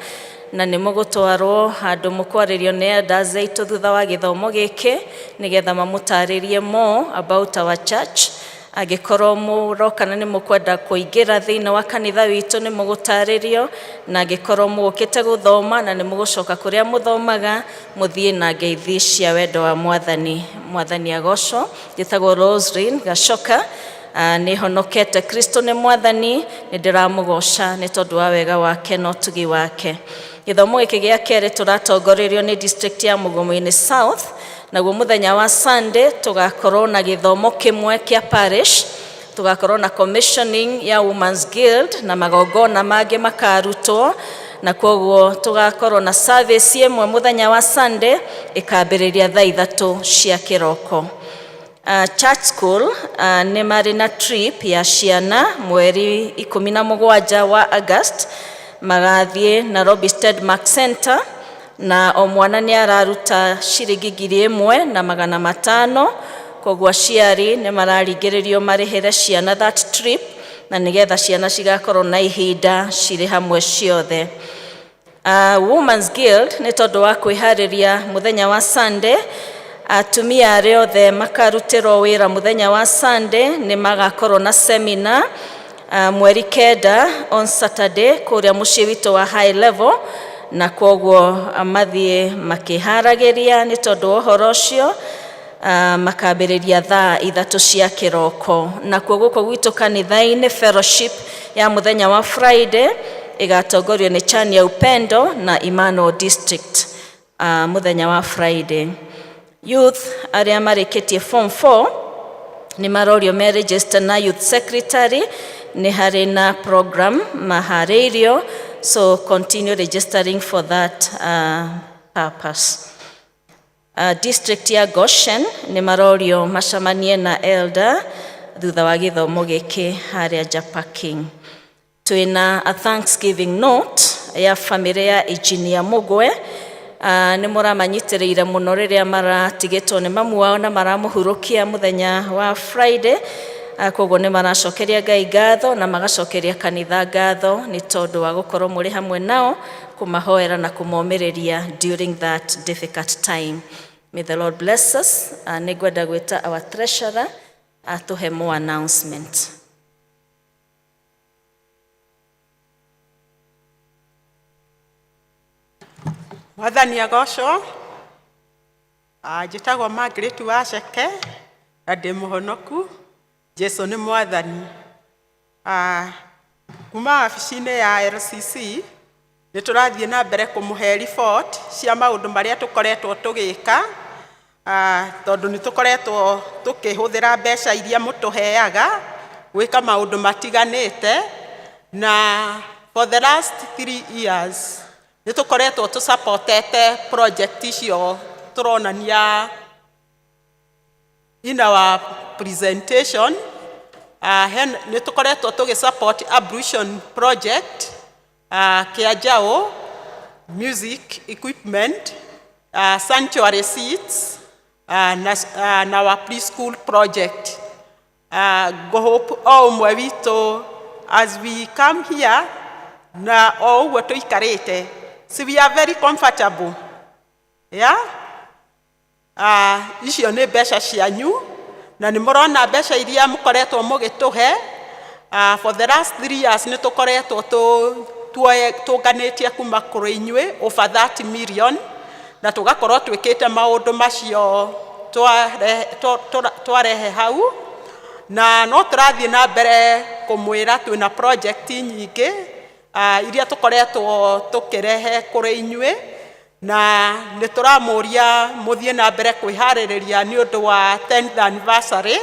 [SPEAKER 9] na nĩ mũgũtwarwo handũ mũkwarĩrio nĩ elders aitũ thutha wa gĩthomo gĩkĩ, nĩgetha mamũtarĩrie more about our church. Angĩkorwo mũroka na nĩ mũkwenda kũingĩra thiini wa kanitha witũ, nĩ mũgũtarĩrio, na angĩkorwo mũgũkĩte gũthoma na nĩ mũgũcoka kũrĩa mũthomaga, mũthiĩ na ngeithi cia wendo wa Mwathani. Mwathani agocwo. Njĩtagwo Roslyn Gacoka. Nĩ honokete. Kristo nĩ Mwathani. Nĩ ndĩramũgoca nĩ tondũ wa wega wake na ũtugi wake. Gĩthomo gĩkĩ gĩa kerĩ tũratongorerio nĩ district ya Mugumu-inĩ South. Naguo mũthenya wa Sunday tugakorwo na gĩthomo kĩmwe kĩa parish, tugakorwo na commissioning ya Women's Guild na magongona mangĩ makarutwo, na kwoguo tugakorwo na service ĩmwe mũthenya wa Sunday ĩkambĩrĩria thaa 3 cia kĩroko. Church school nĩ marĩ na trip ya ciana mweri 17 wa August, magathiĩ Nairobi Stedmark Center, na o mwana nĩ araruta ciringi 1,500. Kwoguo aciari nĩ mararingĩrĩrio marĩhĩre ciana that trip, na nigetha ciana cigakorwo na ihinda cirĩ hamwe ciothe. Women's Guild nĩ tondũ wa kwĩharĩria mũthenya wa Sunday, Atumia arĩa othe makarutirwo wĩra mũthenya wa Sunday nĩ magakorwo na seminar mweri 9 on Saturday kũrĩa mũciĩ witũ wa High Level, na koguo mathiĩ makĩharagĩria nĩ tondũ wa ũhoro ũcio. Makambĩrĩria thaa 3 cia kĩroko. Na koguo gwitũ kanitha-inĩ fellowship ya mũthenya wa Friday ĩgatongorio nĩ Chania Upendo na Emmanuel District mũthenya wa Friday. Youth arĩa marĩkĩtie form 4 nĩ marorio me register na youth secretary, nĩ harĩ na program maharĩirio, so continue registering for that purpose. District ya Goshen nĩ marorio macamanie na elder thutha wa gĩthomo gĩkĩ harĩa Japaking. Twĩna a Thanksgiving note ya famĩlĩ ya Engineer Mugwe. Nĩ mũramanyitĩrĩire mũno rĩrĩa maratigĩtwo nĩ mamu wao na maramũhurũkia mũthenya wa Friday. Koguo nĩ maracokeria Ngai ngatho na magacokeria kanitha ngatho nĩ tondũ wa gũkorwo mũrĩ hamwe nao, kũmahoera na kũmomĩrĩria during that difficult time. May the Lord bless us. Nĩ ngwenda gwĩta our treasurer atũhe more announcement.
[SPEAKER 10] Mwathani agocwo. Njĩtagwo Margaret Waceke na ndĩ mũhonoku. Jesu nĩ mwathani. Kuma wabici-inĩ ya LCC nĩ tũrathiĩ na mbere kũmũhe report cia maũndũ marĩa tũkoretwo tũgĩka, tondũ nĩ tũkoretwo tũkĩhũthĩra mbeca iria mũtũheaga gwĩka maũndũ matiganĩte, na for the last 3 years nĩ tũkoretwo tũsupportete project icio tũronania in our presentation. Nĩ tũkoretwo tũgĩsupport ablution project, Kiajao, music equipment, sanctuary seats, na our preschool project. Go hope o ũmwe witũ as we come here na o ũguo tũikarĩte, so we are very comfortable. Yeah? Icio nĩ mbeca cianyu na nĩ mũrona mbeca iria mũkoretwo mũgĩtũhe. For the last 3 years nĩ tũkoretwo tũnganĩtie kuma kũrĩ inyuĩ over 30 million, na tũgakorwo twĩkĩte maũndũ macio twarehe hau, na no tũrathiĩ na mbere kũmwĩra twĩna project nyingĩ iria tũkoretwo tũkĩrehe kũrĩ inyuĩ, na nĩ tũramũria mũthiĩ na mbere kwĩharĩrĩria nĩ ũndũ wa 10th anniversary,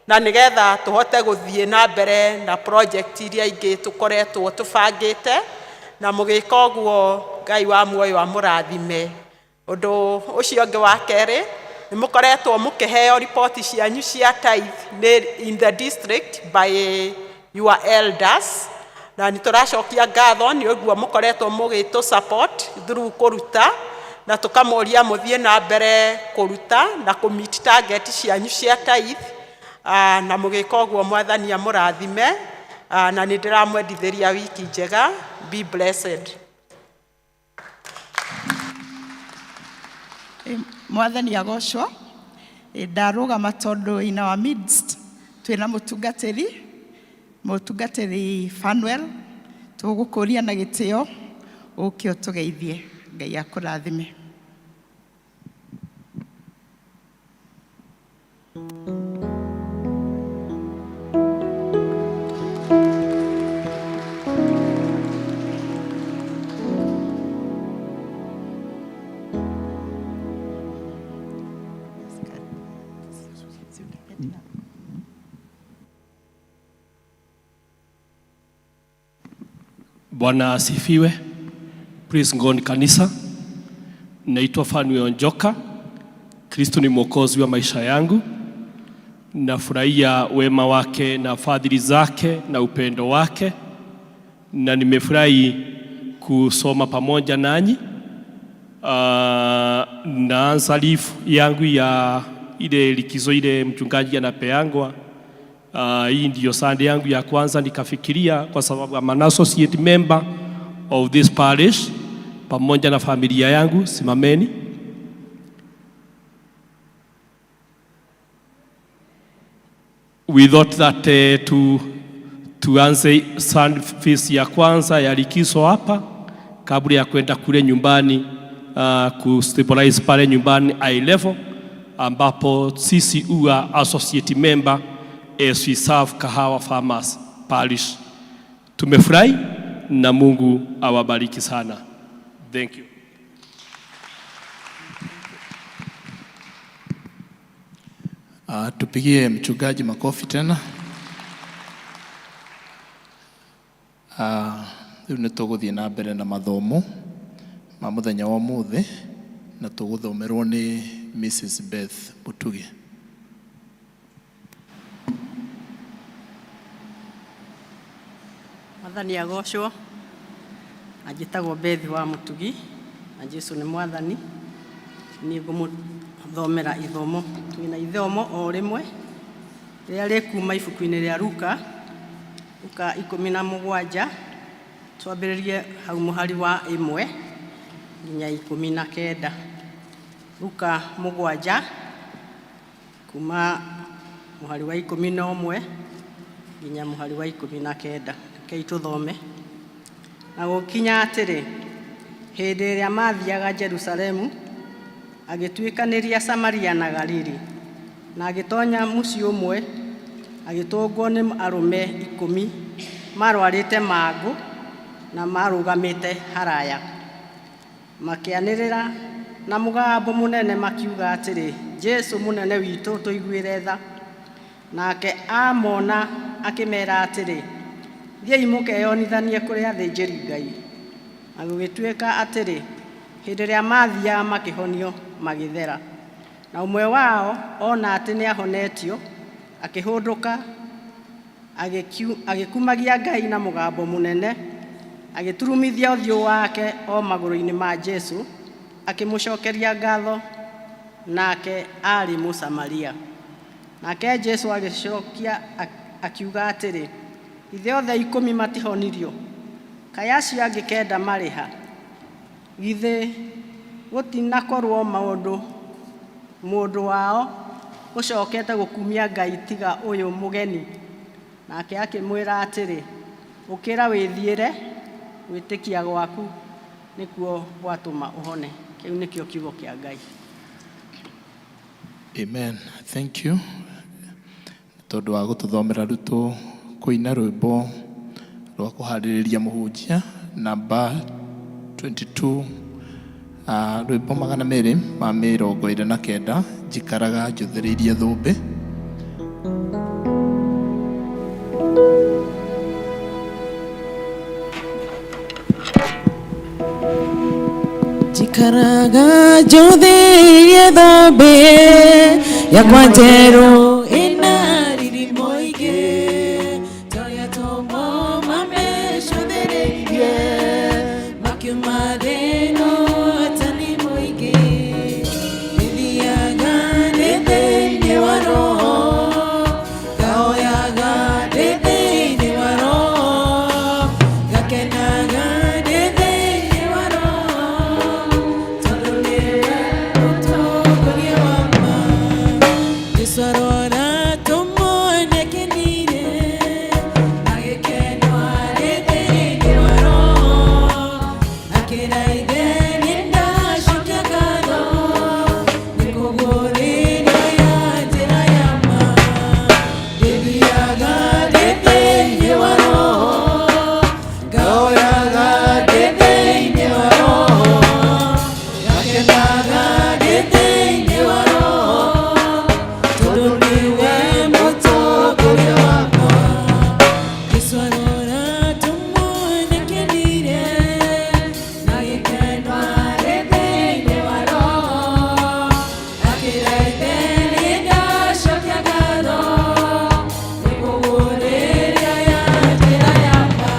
[SPEAKER 10] na nĩgetha tũhote gũthiĩ na mbere na project iria ingĩ tũkoretwo tũbangĩte, na mũgĩka ũguo Ngai wa muoyo amũrathime. Ũndũ ũcio ũngĩ wa kerĩ, nĩ mũkoretwo mũkĩheo report cianyu cia tithe in the district by your elders, na nĩ tũracokia ngatho nĩ ũguo mũkoretwo mũgĩtũ support through kũruta, na tũkamũria mũthiĩ na mbere kũruta na kũmeet target cianyu cia tithe, na mũgĩka ũguo Mwathani amũrathime, na nĩ ndĩramwendithĩria wiki njega. Be blessed.
[SPEAKER 11] Mwathani agocwo. Ndarũgama tondũ in our midst twĩna mũtungatĩri Fanuel, tũgũkũria na gĩtĩo ũke ũtũgeithie. Ngai akũrathime.
[SPEAKER 12] Bwana asifiwe. Praise God kanisa. Naitwa Fanuel Njoka. Kristo ni mwokozi wa maisha yangu. Nafurahia wema wake na fadhili zake na upendo wake, na nimefurahi kusoma pamoja nanyi. Naanza lifu yangu ya ile likizo ile mchungaji anapeangwa. Hii ndiyo Sunday yangu ya kwanza, nikafikiria kwa sababu I'm an associate member of this parish, pamoja na familia yangu simameni. we thought that tuanze phase ya kwanza ya likizo hapa kabla ya kwenda kule nyumbani kustabilize pale nyumbani high level, ambapo sisi huwa associate member as we serve Kahawa Farmers Parish. Tumefurahi na Mungu awabariki sana. Thank you.
[SPEAKER 1] Tupigie mchungaji makofi tena. Rĩu nĩ tũgũthiĩ na mbere na mathomo ma mũthenya wa ũmũthĩ na tũgũthomerwo nĩ Mrs. Beth Mutugi.
[SPEAKER 13] Mwathani agocwo. Anjĩtagwo Beth wa Mutugi na Jesu nĩ mwathani. Niĩ ngũmũthomera ithomo. Twĩna ithomo o rĩmwe rĩrĩa rĩkuma ibuku-inĩ rĩa Luka 17 twambĩrĩrie hau mũhari wa 1 nginya 19. Luka 7 kuma mũhari wa 11 nginya mũhari wa 19. Kei tũthome. Na gũkinya atĩrĩ, hĩndĩ ĩrĩa mathiaga Jerusalemu, agĩtuĩkanĩria Samaria na Galili, na agĩtonya mũciĩ ũmwe, agĩtũngwo nĩ arũme 10 marwarĩte mangũ na marũgamĩte haraya. Makĩanĩrĩra na mũgambo mũnene makiuga atĩrĩ, Jesu mũnene witũ tũiguĩre tha. Nake amona akĩmera atĩrĩ, thiĩi mũkeyonithanie kũrĩ athĩnjĩri Ngai. Na gũgĩtuĩka atĩrĩ, hĩndĩ ĩrĩa mathiaga makĩhonio magĩthera. Na ũmwe wao ona atĩ nĩ ahonetio, akĩhũndũka agĩkumagia Ngai na mũgambo mũnene, agĩturumithia ũthiũ wake o magũrũ-inĩ ma Jesu, akĩmũcokeria ngatho, nake arĩ Mũsamaria. Nake Jesu agĩcokia akiuga atĩrĩ, ithe othe 10 matihonirio, kaĩ acio angĩ 9 marĩ ha? Githĩ gũtinakorwo mũndũ wao ũcokete gũkumia Ngai tiga ũyũ mũgeni? Nake akĩmwĩra atĩrĩ, ũkĩra wĩthiĩre, gwĩtĩkia gwaku nĩkuo gwatũma ũhone. Kĩu nĩkĩo kiugo kĩa Ngai.
[SPEAKER 1] Amen. Thank you. Tondũ wa gũtũthomera rĩu kũina rwĩmbo rwa kũharĩrĩria mũhunjia namba 22, rwĩmbo 229, njikaraga njũthĩrĩirie thũmbĩ.
[SPEAKER 14] Njikaraga njũthĩrĩirie thũmbĩ yakwa njerũ ĩna riri mũingĩ, torĩa tombo mamecũthĩrĩirie makiuma thĩno tani mũingĩ. Nĩthiaga ndĩ thĩinĩ wa roho, ngahoyaga ndĩ thĩinĩ wa roho, ngakenaga ndĩ thĩinĩ wa roho, tondũ nĩwe ũtongoria wakwa. Jesũ arora tũmũnekenire, agĩkenwo arĩ thĩinĩ wa roho, akĩraithe nĩndacokia ngatho, nĩkũgũrĩra ya njĩra ya ma. Ndĩthiaga ndĩ thĩinĩ wa roho, ngahoyaga ndĩ thĩinĩ wa roho, ngakenaga ndĩ thĩinĩ wa roho, tondũ nĩwe mũtongoria wakwa. Jesũ arora tũmũnekenire, agĩkenwo arĩ thĩinĩ wa roho, akĩraithe nĩndacokia ngatho, nĩkũgũrĩra ya njĩra yakwa.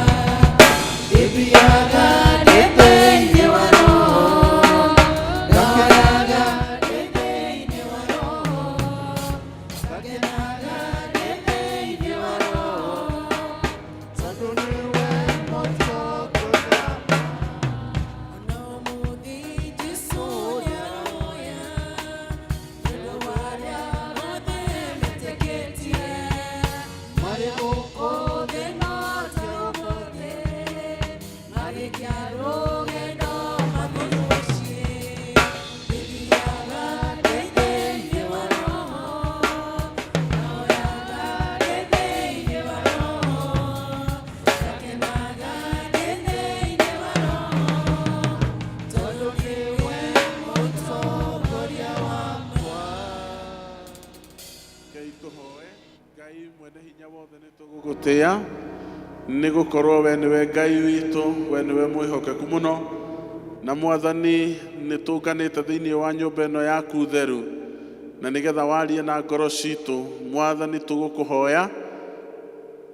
[SPEAKER 14] Ndĩthiaga ndĩ thĩinĩ wa roho, ngahoyaga ndĩ thĩinĩ wa roho, ngakenaga ndĩ thĩinĩ wa roho, tondũ nĩwe mũtongoria wakwa. Ona ũmũthĩ Jesũ nĩaroya wendo wa arĩa othe metĩkĩtie,
[SPEAKER 15] Gũtĩa nĩ gũkorwo we nĩwe Ngai witũ, we nĩwe mwĩhokeku mũno, na Mwathani nĩ tũnganĩte thĩinĩ wa nyũmba ĩno yaku theru, na nĩgetha warie na ngoro citũ Mwathani tũgũkũhoya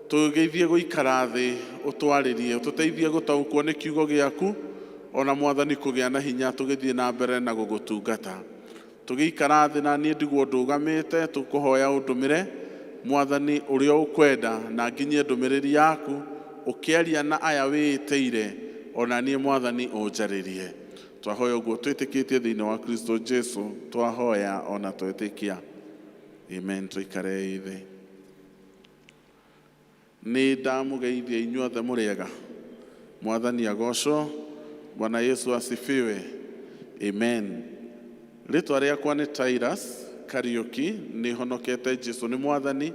[SPEAKER 15] tũgeithie gũikara thĩ, ũtwarĩrie, ũtũteithie gũtaũkwo nĩ kiugo gĩaku, ona Mwathani kũgĩa na hinya tũgĩthiĩ na mbere na gũgũtungata. Tũgĩikara thĩ na niĩ ndigwo ndũgamĩte, tũkũhoya ũndũmĩre Mwathani ũrĩa ũkwenda na nginyie ndũmĩrĩri yaku ũkĩaria na aya wĩtĩire, ona niĩ Mwathani ũnjarĩrie. Twahoya ũguo twĩtĩkĩtie thĩinĩ wa Kristo Jesu, twahoya ona twĩtĩkia. Amen. Tũikare thĩ. Nĩ ndamũgeithia inyuothe mũrĩega. Mwathani agocwo. Bwana Yesu asifiwe. Amen. Rĩtwa rĩakwa nĩ Tyrus Kariuki, nĩ honokete Jesu nĩ Mwathani,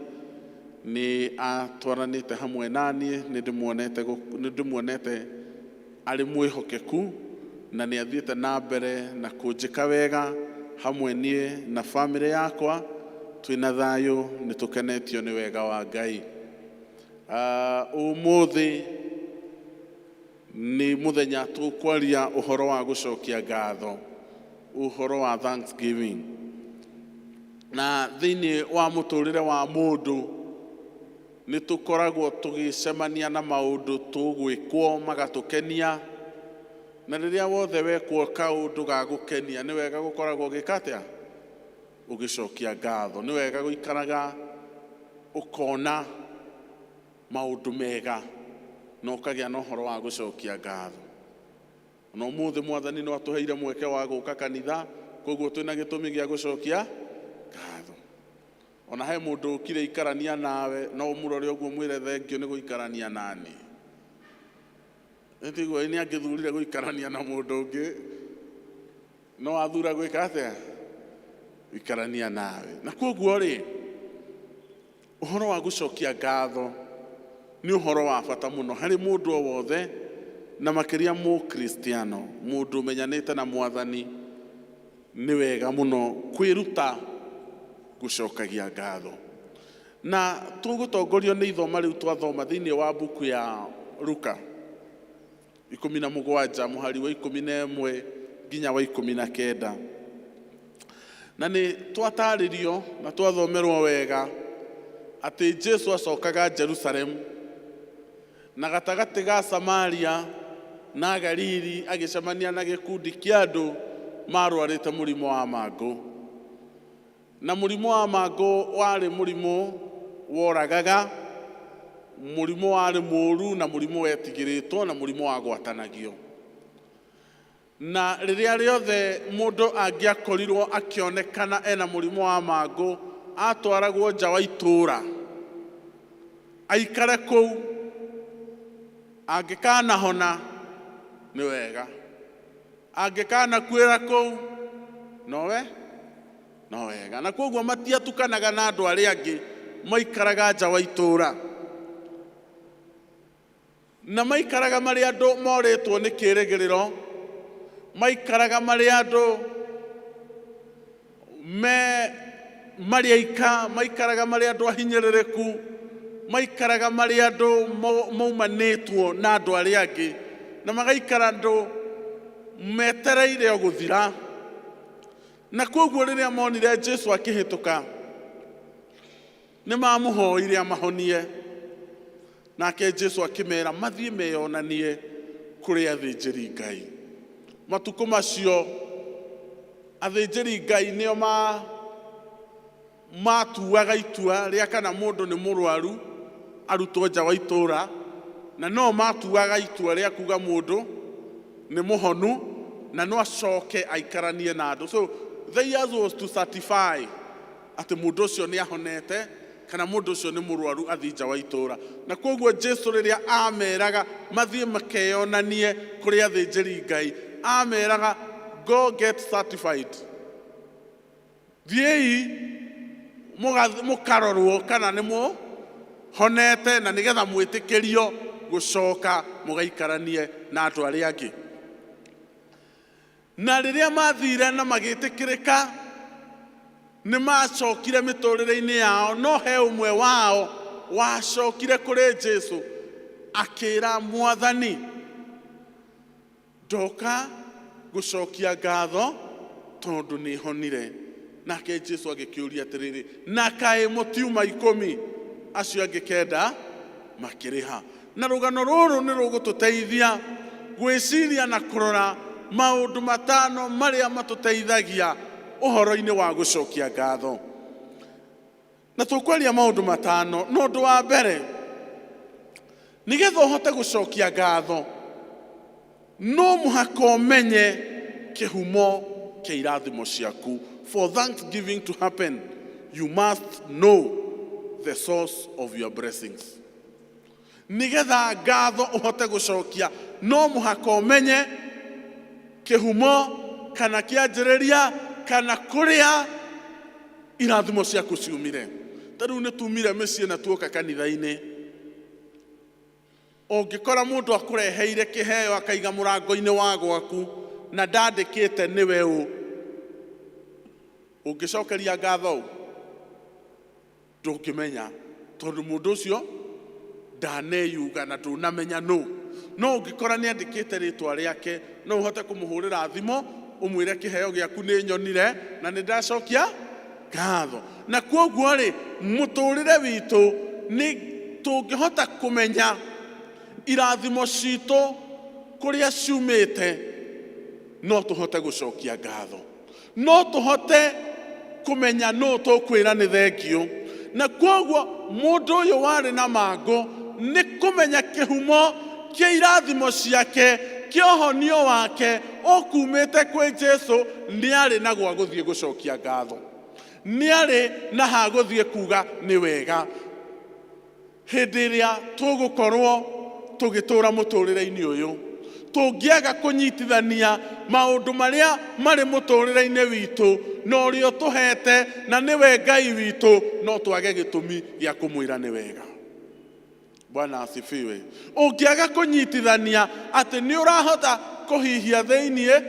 [SPEAKER 15] nĩ atwaranĩte hamwe naniĩ, nĩ ndĩmuonete arĩ mwĩhokeku, na nĩ athiĩte na mbere na kũnjĩka wega hamwe niĩ na bamĩrĩ yakwa, twĩna thayũ, nĩ tũkenetio nĩ wega wa Ngai. Ũmũthĩ nĩ mũthenya tũkwaria ũhoro wa gũcokia ngatho, ũhoro wa Thanksgiving. Na thĩinĩ wa mũtũrĩre wa mũndũ nĩ tũkoragwo tũgĩcemania na maũndũ tũgwĩkwo magatũkenia, na rĩrĩa wothe wekwo kaũndũ gagũkenia nĩ wega gũkoragwo gĩkatĩa ũgĩcokia ngatho. Nĩ wega gũikaraga ũkona maũndũ mega na ũkagĩa na ũhoro wa gũcokia ngatho. Na ũmũthĩ Mwathani nĩ atũheire mweke wa gũka kanitha, koguo twĩna gĩtũmi gĩa gũcokia ngatho. Ona he mũndũ ũkire ikarania nawe, no ũmũrore ũguo mwĩre thengio nĩ gũikarania nani. Nĩtiguo nĩ angĩthurire gũikarania na mũndũ ũngĩ, no athura gwĩka atĩa? Gũikarania nawe. Na koguo rĩ, ũhoro wa gũcokia ngatho nĩ ũhoro wa bata mũno harĩ mũndũ o wothe, na makĩria Mũkristiano, mũndũ ũmenyanĩte na Mwathani. Nĩ wega mũno kwĩruta gũcokagia ngatho. Na tũgũtongorio nĩ ithoma rĩu twathoma thĩinĩ wa buku ya Luka 17 mũhari wa 11 nginya wa 19. Na nĩ twatarĩrio na twathomerwo wega atĩ Jesu acokaga Jerusalemu, na gatagatĩ ga Samaria na Galili agĩcemania na gĩkundi kĩa andũ marwarĩte mũrimũ wa mangũ. Na mũrimũ wa mangũ warĩ mũrimũ woragaga, mũrimũ warĩ mũũru na mũrimũ wetigĩrĩtwo na mũrimũ wagwatanagio. Na rĩrĩa rĩothe mũndũ angĩakorirwo akĩonekana ena mũrimũ wa mangũ, atwaragwo nja wa itũũra aikare kũu, angĩkanahona nĩ wega, angĩkanakuĩra kũu no wega. Na koguo matiatukanaga na andũ arĩa angĩ, maikaraga nja wa itũũra, na maikaraga marĩ andũ morĩtwo nĩ kĩĩrĩgĩrĩro, maikaraga marĩ andũ marĩ aika, maikaraga marĩ andũ ahinyĩrĩrĩku, maikaraga marĩ andũ maumanĩtwo na andũ arĩa angĩ, na magaikara andũ metereire o gũthira. Na koguo rĩrĩa monire Jesu akĩhĩtũka, nĩ mamũhoire amahonie. Nake Jesu akĩmera mathiĩ meyonanie kũrĩ athĩnjĩri Ngai. Matukũ macio athĩnjĩri Ngai nĩo matuaga itua rĩa kana mũndũ nĩ mũrwaru arutwo nja wa itũũra, na no matuaga itua rĩa kuga mũndũ nĩ mũhonu na no acoke aikaranie na andũ. So theirs was to certify atĩ mũndũ ũcio nĩ ahonete kana mũndũ ũcio nĩ mũrwaru athiĩ nja wa itũũra. Na koguo Jesũ rĩrĩa ameraga mathiĩ makeyonanie kũrĩ athĩnjĩri Ngai, ameraga go get certified. Thiĩi mũkarorwo kana nĩ mũhonete na nĩgetha mwĩtĩkĩrio gũcoka mũgaikaranie na andũ arĩa angĩ. Na rĩrĩa mathire na magĩtĩkĩrĩka nĩ macokire mĩtũrĩre-inĩ yao, no he ũmwe wao wacokire kũrĩ Jesũ akĩra Mwathani, ndoka gũcokia ngatho tondũ nĩ honire. Nake Jesũ agĩkĩũria atĩrĩrĩ, na kaĩ mũtiuma 10 acio angĩ 9 makĩrĩha? Na rũgano rũrũ nĩ rũgũtũteithia gwĩciria na kũrora maũndũ 5 marĩa matũteithagia ũhoro-inĩ wa gũcokia ngatho. Na tũkwaria maũndũ 5. No ũndũ wa mbere, nĩgetha ũhote gũcokia ngatho, no mũhaka ũmenye kĩhumo kĩa irathimo ciaku. For thanksgiving to happen, you must know the source of your blessings. Nĩgetha ngatho ũhote gũcokia, no mũhaka ũmenye kĩhumo kana kĩanjĩrĩria kana kũrĩa irathimo ciaku ciumire. Ta rĩu nĩ tumire mĩciĩ na tuoka kanitha-inĩ, ũngĩkora mũndũ akũreheire kĩheo akaiga mũrango-inĩ wa gwaku na ndandĩkĩte nĩwe ũ, ũngĩcokeria ngatho ndũngĩmenya, tondũ mũndũ ũcio ndaneyuga na ndũnamenya nũ. No ũngĩkora nĩandĩkĩte rĩtwa rĩake, no ũhote kũmũhũrĩra thimũ ũmwĩre kĩheo gĩaku nĩ nyonire na nĩ ndacokia ngatho. Na koguo rĩ, mũtũrĩre witũ nĩ tũngĩhota kũmenya irathimo citũ kũrĩa ciumĩte, no tũhote gũcokia ngatho, no tũhote kũmenya no tũkwĩra nĩ thengio. Na koguo mũndũ ũyũ warĩ na mangũ nĩ kũmenya kĩhumo kĩa irathimo ciake, kĩa ũhonio wake ũkumĩte kwĩ Jesũ. Nĩ arĩ na gwa gũthiĩ gũcokia ngatho, nĩ arĩ na ha gũthiĩ kuga nĩ wega. Hĩndĩ ĩrĩa tũgũkorwo tũgĩtũra mũtũrĩre-inĩ ũyũ, tũngĩaga kũnyitithania maũndũ marĩa marĩ mũtũrĩre-inĩ witũ na ũrĩa tũhete na nĩwe Ngai witũ, no twage gĩtũmi gĩa kũmwĩra nĩ wega. Bwana asifiwe. Ũngĩaga kũnyitithania atĩ nĩ ũrahota kũhihia thĩiniĩ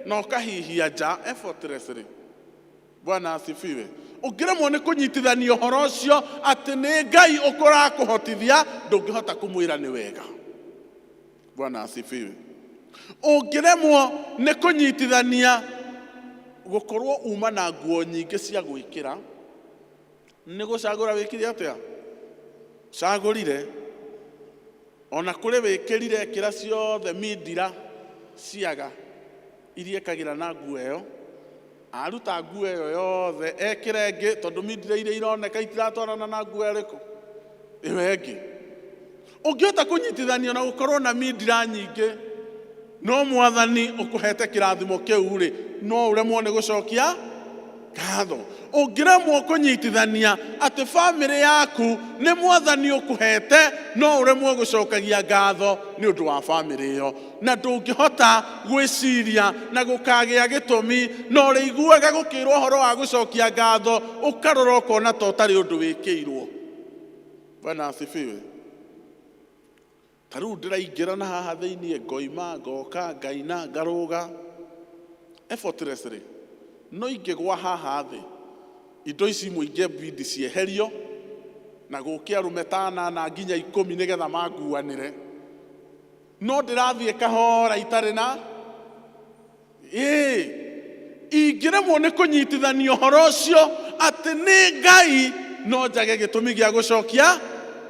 [SPEAKER 15] na ũkahihia nja effortlessly. Bwana asifiwe. Ũngĩremwo nĩ kũnyitithania ũhoro ũcio atĩ nĩ Ngai ũkũrakũhotithia, ndũngĩhota kũmwĩra nĩ wega. Bwana asifiwe. Ũngĩremwo nĩ kũnyitithania gũkorwo uma na nguo nyingĩ cia gwĩkĩra, nĩ gũcagũra wĩkire atĩa? Cagũrire. Ona kũrĩ wĩkĩrire kĩra ciothe mindira ciaga iria ekagĩra na nguo ĩyo, aruta nguo ĩyo yothe ekĩre ĩngĩ, tondũ mindira iria ironeka itiratwarana na nguo ĩrĩkũ ĩyo ĩngĩ. Ũngĩhota kũnyitithania na gũkorwo na mindira nyingĩ, no Mwathani ũkũhete kĩrathimo kĩu rĩ, no ũremwo nĩ gũcokia ngatho. Ũngĩremwo kũnyitithania atĩ bamĩrĩ yaku nĩ Mwathani ũkũhete, no ũremwo gũcokagia ngatho nĩ ũndũ wa bamĩrĩ ĩyo, na ndũngĩhota gwĩciria na gũkagĩa gĩtũmi, na ũrĩiguaga gũkĩrwo ũhoro wa gũcokia ngatho ũkarora ũkona ta ũtarĩ ũndũ wĩkĩirwo. Bwana asifiwe. Ta rĩu ndĩraingĩra na haha thĩiniĩ, ngoima ngoka ngaina ngarũga effortlessly, no ingĩgwa haha thĩ, indo ici mũingĩ bidi cieherio na gũkĩa arũme ta 8 nginya 10 nĩgetha manguanĩre, no ndĩrathiĩ kahora itarĩ na ingĩremwo nĩ kũnyitithania ũhoro ũcio atĩ nĩ Ngai, no njage gĩtũmi gĩa gũcokia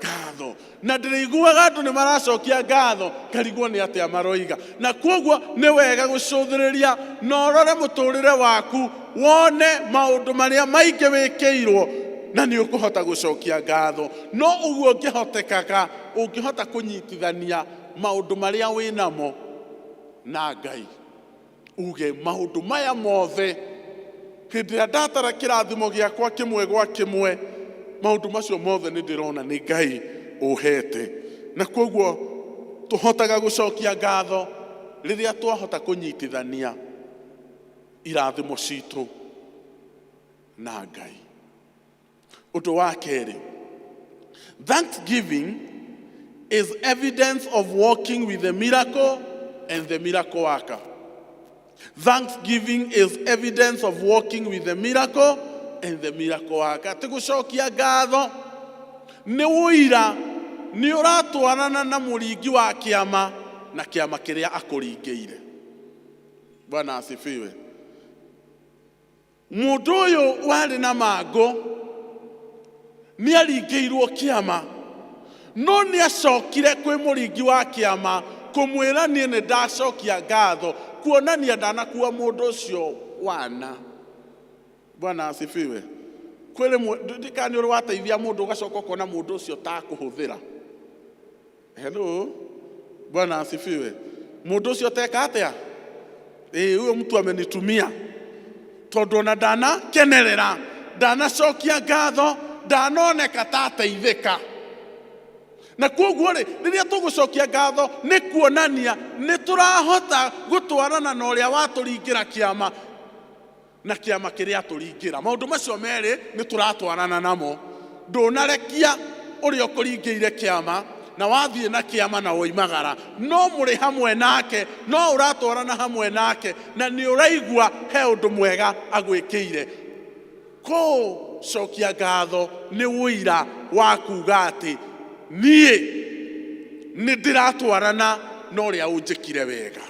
[SPEAKER 15] ngatho. Na ndĩrĩiguaga andũ nĩ maracokia ngatho, ngarigwo nĩ atĩa maroiga. Na koguo nĩ wega gũcũthĩrĩria na ũrore mũtũrĩre waku, wone maũndũ marĩa maingĩ wĩkĩirwo na nĩ ũkũhota gũcokia ngatho. No ũguo ũngĩhotekaga, ũngĩhota kũnyitithania maũndũ marĩa wĩnamo na Ngai, uge maũndũ maya mothe hĩndĩ ĩrĩa ndatara kĩrathimo gĩakwa kĩmwe gwa kĩmwe, maundu macio mothe nĩ ndĩrona nĩ Ngai ũhete, na koguo tũhotaga gũcokia ngatho rĩrĩa twahota kũnyitithania irathimo citũ na Ngai. Ũndũ wa kerĩ, thanksgiving is evidence of walking with the miracle and the miracle worker. Thanksgiving is evidence of walking with the miracle and the miracle worker. Tigucokia ngatho nĩ ũira nĩ ũratwarana na mũringi wa kĩama na kĩama kĩrĩa akũringĩire. Bwana asifiwe. Mũndũ ũyũ warĩ na mangũ nĩ aringĩirwo kĩama, no nĩ acokire kwĩ mũringi wa kĩama kũmwĩra niĩ nĩ ndacokia ngatho, kuonania ndanakuua mũndũ ũcio wana. Bwana asifiwe. Kwĩrĩ ndikani ũrĩ wateithia mũndũ ũgacoka ũkona mũndũ ũcio takũhũthĩra. Hello. Bwana asifiwe. Mũndũ ũcio teka atĩa? Huyo mtu amenitumia tondũ ona ndanakenerera, ndanacokia ngatho, ndanoneka ta ateithĩka. Na koguo rĩrĩa tũgũcokia ngatho nĩ kuonania nĩ tũrahota gũtwarana na ũrĩa watũringĩra kĩama na kĩama kĩrĩa tũringĩra. Maũndũ macio merĩ nĩ tũratwarana namo. Ndũnarekia ũrĩa ũkũringĩire kĩama na wathiĩ na kĩama na woimagara, no mũrĩ hamwe nake, no ũratwarana hamwe nake, na nĩ ũraigua he ũndũ mwega agwĩkĩire. Gũcokia ngatho nĩ ũira wa kuuga atĩ niĩ nĩ ndĩratwarana na ũrĩa ũnjĩkire wega.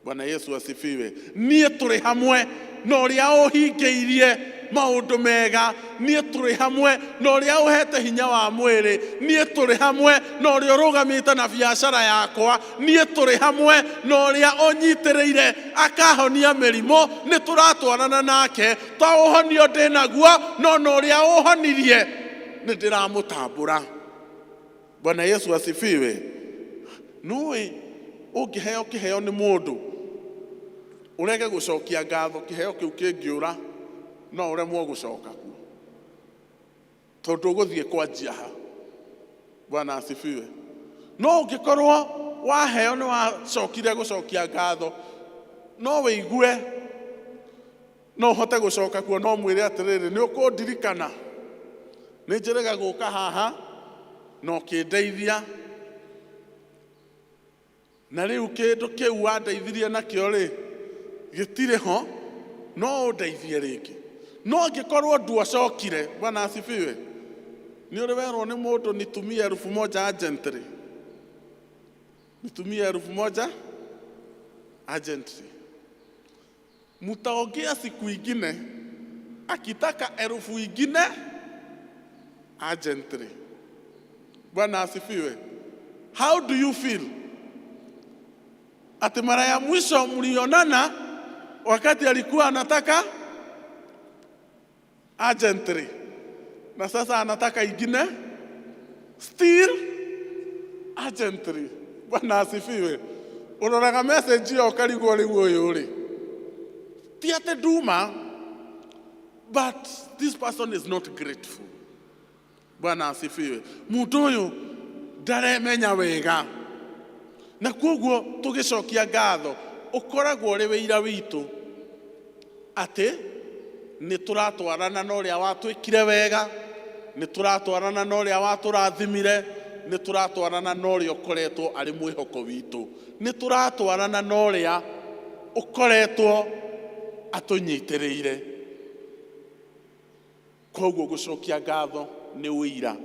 [SPEAKER 15] Bwana Yesu asifiwe. Niĩ tũrĩ hamwe na ũrĩa ũhingĩirie maũndũ mega, niĩ tũrĩ hamwe na ũrĩa ũhete hinya wa mwĩrĩ, niĩ tũrĩ hamwe na ũrĩa ũrũgamĩte na biacara yakwa, niĩ tũrĩ hamwe na ũrĩa ũnyitĩrĩire akahonia mĩrimũ. Nĩ tũratwarana nake, ta ũhonio ndĩ naguo, no na ũrĩa ũhonirie nĩ ndĩramũtambũra. Bwana Yesu asifiwe. Nũĩ ũngĩheo kĩheo nĩ mũndũ ũrege gũcokia ngatho, kĩheo kĩu kĩngĩũra no ũremwo gũcoka kuo tondũ ũgũthiĩ kwanjia ha. Bwana asifiwe. No ũngĩkorwo waheo nĩ wacokire gũcokia ngatho, no wĩigue no ũhote gũcoka kuo, no mwĩre atĩrĩrĩ, nĩ ũkũndirikana nĩ njĩrĩga gũka haha no kĩndeithia, na rĩu kĩndũ kĩu wandeithirie nakĩo rĩ gĩtirĩ ho, no ũndeithie rĩngĩ. No angĩkorwo nduacokire, Bwana asifiwe, nĩ ũrĩ werwo nĩ mũndũ nitumie 1000 urgently. Nitumie 1000 urgently. Mtaongea siku ingine akitaka 1000 ingine urgently. Bwana asifiwe. How do you feel? Ati mara ya mwisho mlionana wakati alikuwa anataka urgently, na sasa anataka ingine still urgently. Bwana asifiwe. Uroraga message hiyo ukarigwo rĩu ũyũ rĩ ti atĩ nduma, but this person is not grateful. Bwana asifiwe. Mũndũ ũyũ ndaremenya wega, na koguo tũgĩcokia ngatho ũkoragwo ũrĩ wĩira witũ atĩ nĩ tũratwarana na ũrĩa watwĩkire wega, nĩ tũratwarana na ũrĩa watũrathimire, nĩ tũratwarana na ũrĩa ũkoretwo arĩ mwĩhoko witũ, nĩ tũratwarana na ũrĩa ũkoretwo atũnyitĩrĩire. Koguo gũcokia ngatho nĩ ũira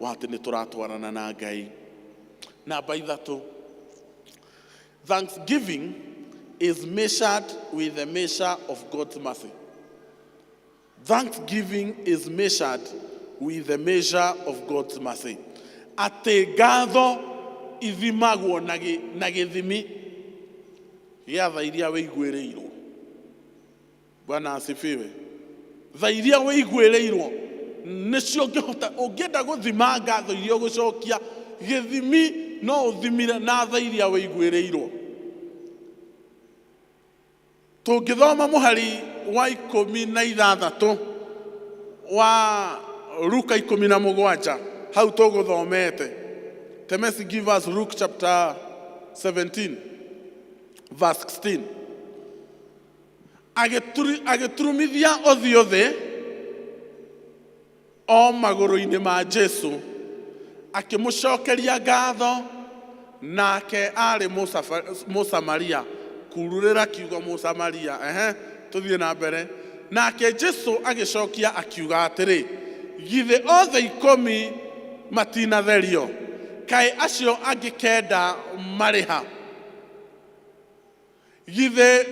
[SPEAKER 15] wa atĩ nĩ tũratwarana na Ngai. Namba 3, thanksgiving is measured with the measure of God's mercy. Thanksgiving is measured with the measure of God's mercy. Atĩ ngatho ithimagwo na gĩthimi gĩa tha iria wĩiguĩrĩirwo. Bwana asifiwe. Tha iria wĩiguĩrĩirwo nĩcio ũngĩenda gũthima ngatho iria ũgũcokia, gĩthimi no ũthimire na tha iria wĩiguĩrĩirwo. Tũngĩthoma mũhari wa 16 wa Luka 17 hau tuguthomete. Temesi, give us Luke chapter 17 verse 16. Agiturumithia othio thi o maguru-ini ma Jesu, akimucokeria ngatho, nake ari Mũsamaria. Kururira kiugo Mũsamaria. Tuthie na mbere. Nake Jesu agicokia akiuga atiri, githe othe 10 matinatherio, kaĩ acio angĩ 9 marĩ ha? Githe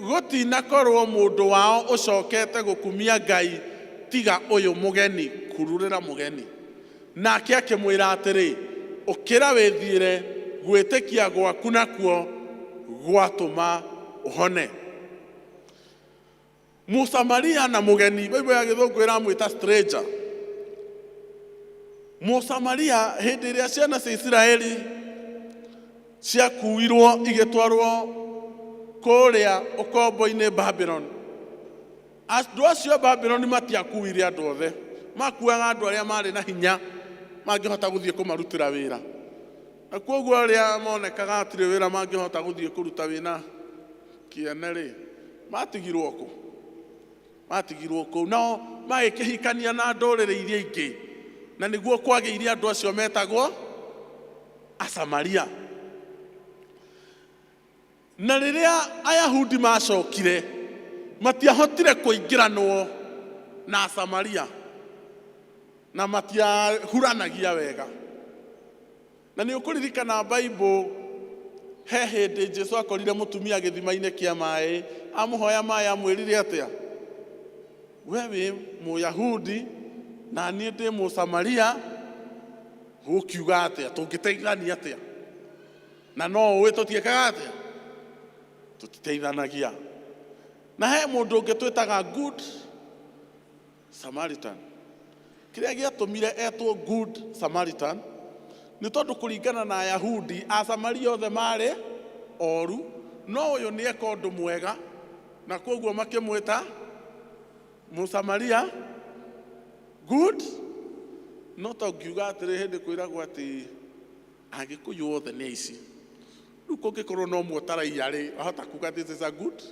[SPEAKER 15] gũtinakorwo mũndũ wao ũcokete gũkumia Ngai tiga ũyũ mũgeni, kururĩra mũgeni. Nake akĩmwĩra atĩrĩ, ũkĩra wĩthiĩre, gwĩtĩkia gwaku nakuo gwatũma ũhone. Mũsamaria na mũgeni, Bible ya Gĩthũngũ ĩramwĩta stranger. Mũsamaria hĩndĩ ĩrĩa ciana cia Isiraeli ciakuirwo igĩtwarwo kũrĩa ũkombo-inĩ Babylon, andũ acio Babylon matiakuire andũ othe, makuaga andũ arĩa marĩ na hinya mangĩhota gũthiĩ kũmarutĩra wĩra. Na koguo arĩa monekaga hatirĩ wĩra mangĩhota gũthiĩ kũruta wĩna kĩene-rĩ, matigirwo kũ? Matigirwo kũu. Nao magĩkĩhikania na ndũrĩrĩ iria ingĩ, na nĩguo kwagĩire andũ acio metagwo Asamaria. Na rĩrĩa Ayahudi macokire, matiahotire kũingĩranwo na Asamaria, na matiahuranagia wega. Na nĩ ũkũririkana Bible, he hĩndĩ Jesu akorire mũtumia gĩthima-inĩ kĩa maĩ, amũhoya maĩ amwĩrire atĩa? We wĩ Mũyahudi na niĩ ndĩ Mũsamaria, gũkiuga atĩa? Tũngĩteithania atĩa? Na no ũĩ tũtiĩkaga atĩa? Tũtiteithanagia. Na he mũndũ ũngĩ twĩtaga Good Samaritan. Kĩrĩa gĩatũmire etwo Good Samaritan nĩ tondũ kũringana na Ayahudi, Asamaria othe marĩ oru, no ũyũ nĩ eka ũndũ mwega, na koguo makĩmwĩta Mũsamaria good. No ta ũngiuga atĩrĩ hĩndĩ kwĩragwo atĩ Agĩkũyũ othe nĩ aici, rĩu kũngĩkorwo no mũtaraia-rĩ, wahota kuga this is a good?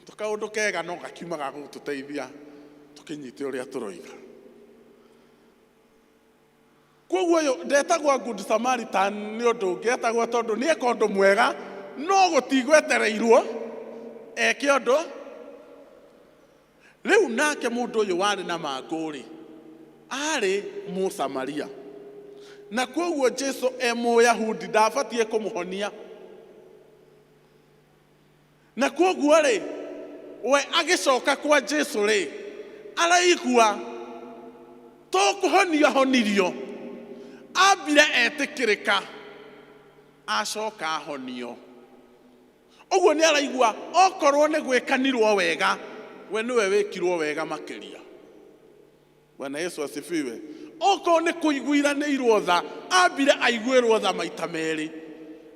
[SPEAKER 15] Tũkaũndũ kega no gakiumaga gũtũteithia tũkĩnyite ũrĩa tũroiga. Koguo ũyũ ndetagwo Good Samaritan nĩ ũndũ ũngĩ, etagwo tondũ nĩ eka ũndũ mwega, no gũtigwetereirwo eke ũndũ. Rĩu nake mũndũ ũyũ warĩ na mangũ-rĩ, arĩ Mũsamaria. Na koguo Jesu Mũyahudi ndabatiĩ kũmũhonia. Na koguo-rĩ, we agĩcoka kwa Jesu-rĩ, araigua tũkũhonio honirio, ambire etĩkĩrĩka, acoka ahonio. Ũguo nĩ araigua okorwo nĩ gwĩkanirwo wega, we nĩwe wĩkirwo wega makĩria. Bwana Yesu asifiwe. Okorwo nĩ kũiguiranĩirwo tha, ambire aiguĩrwo tha maita merĩ.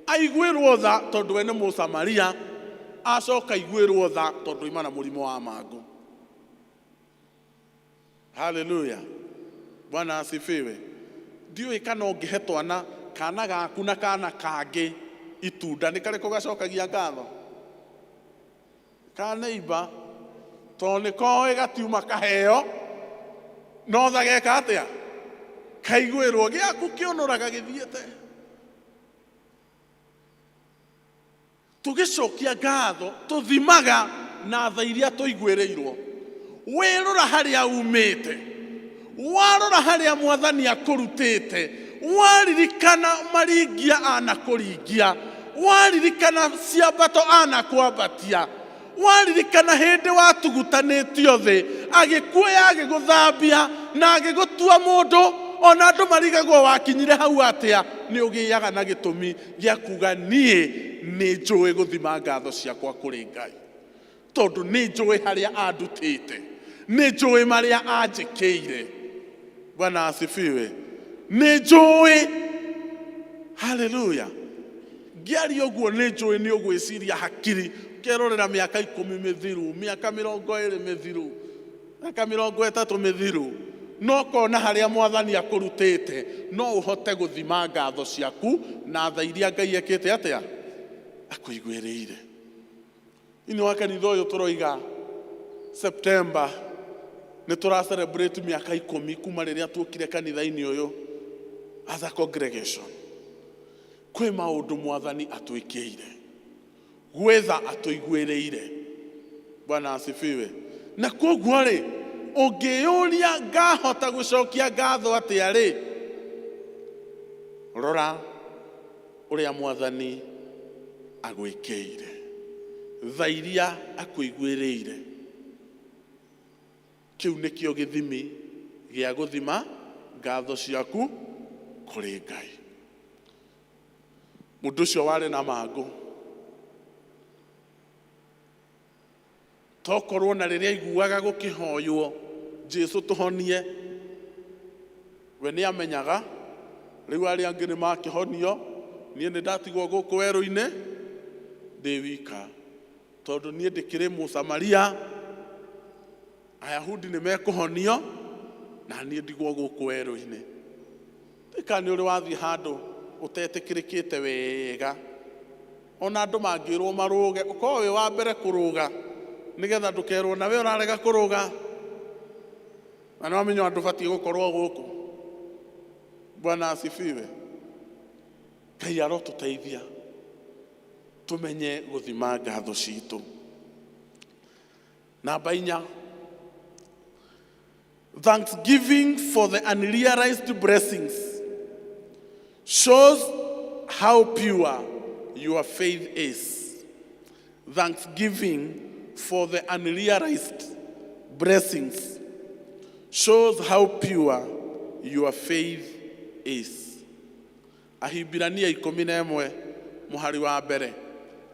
[SPEAKER 15] Aiguĩrwo tha tondũ we nĩ Mũsamaria, acoka aiguĩrwo tha tondũ oima na mũrimũ wa mangũ. Hallelujah. Bwana asifiwe. Ndiũĩ kana ũngĩhe twana kana gaku na kana kangĩ itunda nĩ karĩkũ gacokagia ngatho? Ka neighbor, tondũ nĩ koĩ gatiuma kaheo, no tha geka atĩa? Kaiguĩrwo, gĩaku kĩũnũraga gĩthiĩte. Tũgĩcokia ngatho, tũthimaga na tha iria tũiguĩrĩirwo. Wĩrora harĩa umĩte, warora harĩa Mwathani akũrutĩte, waririkana maringia anakũringia, waririkana ciambato anakwambatia, waririkana hĩndĩ watugutanĩtio thĩ, agĩkuoya agĩgũthambia na agĩgũtua mũndũ, ona andũ marigagwo wakinyire hau atĩa, nĩ ũgĩaga na gĩtũmi gĩa kuga niĩ nĩ njũĩ gũthima ngatho ciakwa kũrĩ Ngai, tondũ nĩ njũĩ harĩa andutĩte, nĩ njũĩ marĩa anjĩkĩire. Bwana asifiwe. Nĩ njũĩ. Hallelujah. Ngĩaria ũguo nĩ njũĩ nĩ ũgwĩciria hakiri ũngĩkerorera mĩaka 10 mĩthiru, mĩaka 20 mĩthiru, mĩaka 30 mĩthiru, no kona harĩa Mwathani akũrutĩte, no ũhote gũthima ngatho ciaku na tha iria Ngai ekĩte atĩa akũiguĩrĩire. Ini wa kanitha ũyũ tũroiga September nĩ tũra celebrate mĩaka 10 kuma rĩrĩa tuokire kanitha-inĩ ũyũ as a congregation. Kwĩ maũndũ Mwathani atwĩkĩire, gwetha atũiguĩrĩire. Bwana asifiwe. Na koguo rĩ, ũngĩyũria ngahota gũcokia ngatho atĩa rĩ, rora ũrĩa Mwathani agwĩkĩire, tha iria akũiguĩrĩire. Kĩu nĩkĩo gĩthimi gĩa gũthima ngatho ciaku kũrĩ Ngai. Mũndũ ũcio warĩ na mangũ, tokorwo na rĩrĩa aiguaga gũkĩhoywo Jesu tũhonie, we nĩ amenyaga rĩu arĩa angĩ nĩ makĩhonio, niĩ nĩ ndatigwo gũkũ werũ-inĩ ndĩ wika, tondũ niĩ ndĩkĩrĩ Mũsamaria, Ayahudi nĩ mekũhonio na niĩ ndigwo gũkũ werũ-inĩ. Tika nĩ ũrĩ wathiĩ handũ ũtetĩkĩrĩkĩte wega, ona andũ mangĩrwo marũge, ũkorwo wĩ wa mbere kũrũga nĩgetha ndũkerwo nawe ũrarega kũrũga, na nĩ wamenya andũ batiĩ gũkorwo gũkũ. Bwana asifiwe. Ngai arotũteithia tũmenye gũthima ngatho citũ. Namba 4, thanksgiving for the unrealized blessings shows how pure your faith is. Thanksgiving for the unrealized blessings shows how pure your faith is. Ahibirania 11 muhari wa mbere.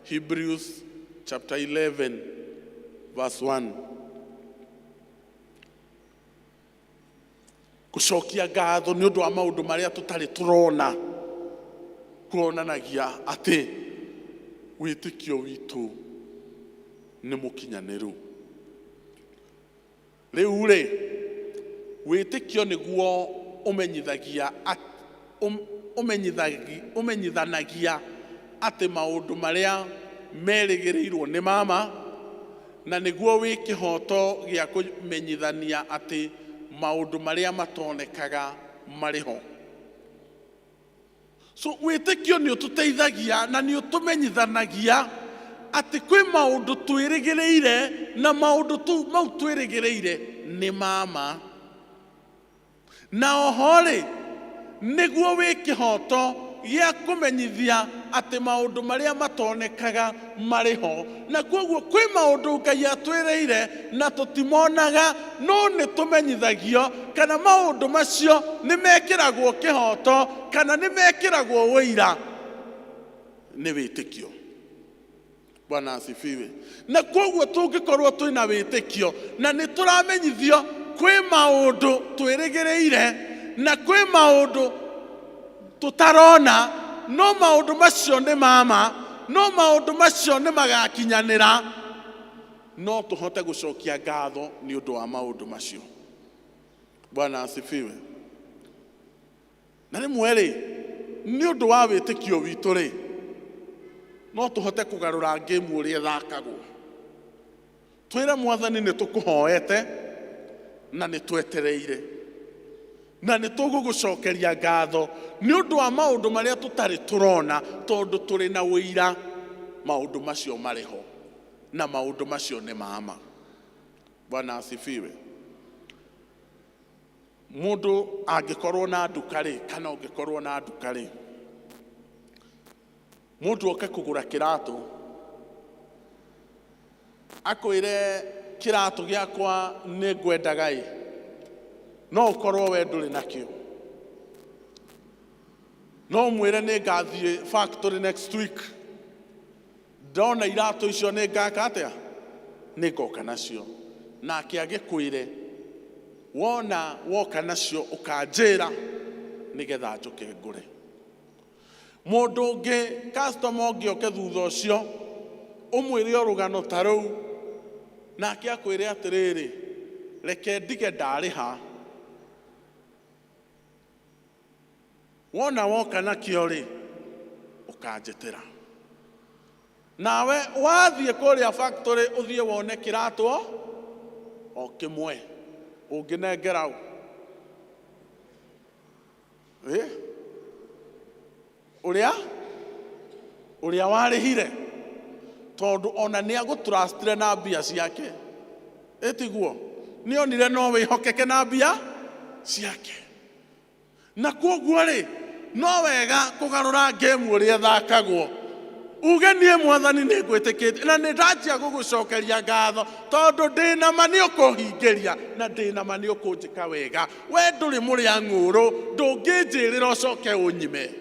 [SPEAKER 15] Hebrews chapter 11 verse 1. Gũcokia ngatho nĩ ũndũ wa maũndũ marĩa tũtarĩ tũrona kuonanagia atĩ wĩtĩkio witũ nĩ mũkinyanĩru. Rĩu rĩ, wĩtĩkio nĩguo ũmenyithanagia atĩ maũndũ marĩa merĩgĩrĩirwo nĩ mama, na nĩguo wĩ kĩhoto gĩa kũmenyithania atĩ maũndũ marĩa matonekaga marĩ ho. So wĩtĩkio nĩ ũtũteithagia na nĩ ũtũmenyithanagia atĩ kwĩ maũndũ twĩrĩgĩrĩire na maũndũ mau twĩrĩgĩrĩire nĩ mama. Na oho rĩ, nĩguo wĩ kĩhoto gĩa kũmenyithia atĩ maũndũ marĩa matonekaga marĩ ho. Na koguo kwĩ maũndũ Ngai atwĩrĩire na tũtimonaga, no nĩ tũmenyithagio kana maũndũ macio nĩ mekĩragwo kĩhoto kana nĩ mekĩragwo wĩira nĩ wĩtĩkio. Bwana asifiwe. Na koguo tũngĩkorwo twĩna wĩtĩkio na nĩ tũramenyithio kwĩ maũndũ twĩrĩgĩrĩire na kwĩ maũndũ tutarona, no maũndũ macio nĩ mama, no maũndũ macio nĩ magakinyanĩra, no tũhote gũcokia ngatho nĩ ũndũ wa maũndũ macio. Bwana asifiwe. Na rĩmwe rĩ, nĩ ũndũ wa wĩtĩkio witũ rĩ, no tũhote kũgarũra game ũrĩa ĩthakagwo. Twĩre Mwathani nĩ tũkũhoete na nĩ twetereire, na nĩ tũgũgũcokeria ngatho nĩ ũndũ wa maũndũ marĩa tũtarĩ tũrona, tondũ tũrĩ na wĩira maũndũ macio marĩ ho na maũndũ macio nĩ mama. Bwana asifiwe. Mũndũ angĩkorwo na nduka rĩ, kana ũngĩkorwo na nduka rĩ, mũndũ oke kũgũra kĩratũ, akwĩre kĩratũ gĩakwa nĩ ngwendaga ĩ, no ũkorwo we ndũrĩ nakĩo. No mwĩre nĩ ngathiĩ factory next week, ndona iratũ icio nĩ ngaka atĩa, nĩ ngoka nacio. Nake agĩkwĩre, wona woka nacio ũkanjĩra nĩgetha njoke ngũre. Mũndũ ũngĩ, customer ũngĩ oke thutha ũcio umwire orugano tarau nake akwire atiriri reke ndige ndariha wona woka nakio ri ukanjetera nawe wathie kuria factory uthie wone kiratwo o kimwe unginengerau uria warihire tondu ona ni agutrustire na mbia ciake etiguo ni onire no wihokeke na mbia ciake na koguo ri no wega kugarura game uria thakagwo uge nie mwathani ni ngwitikite na ni ndajia gugucokeria ngatho tondu ndina ma ni ukuhingiria na ndina ma ni ukunjika wega we nduri muria nguru ndunginjirira ucoke unyime.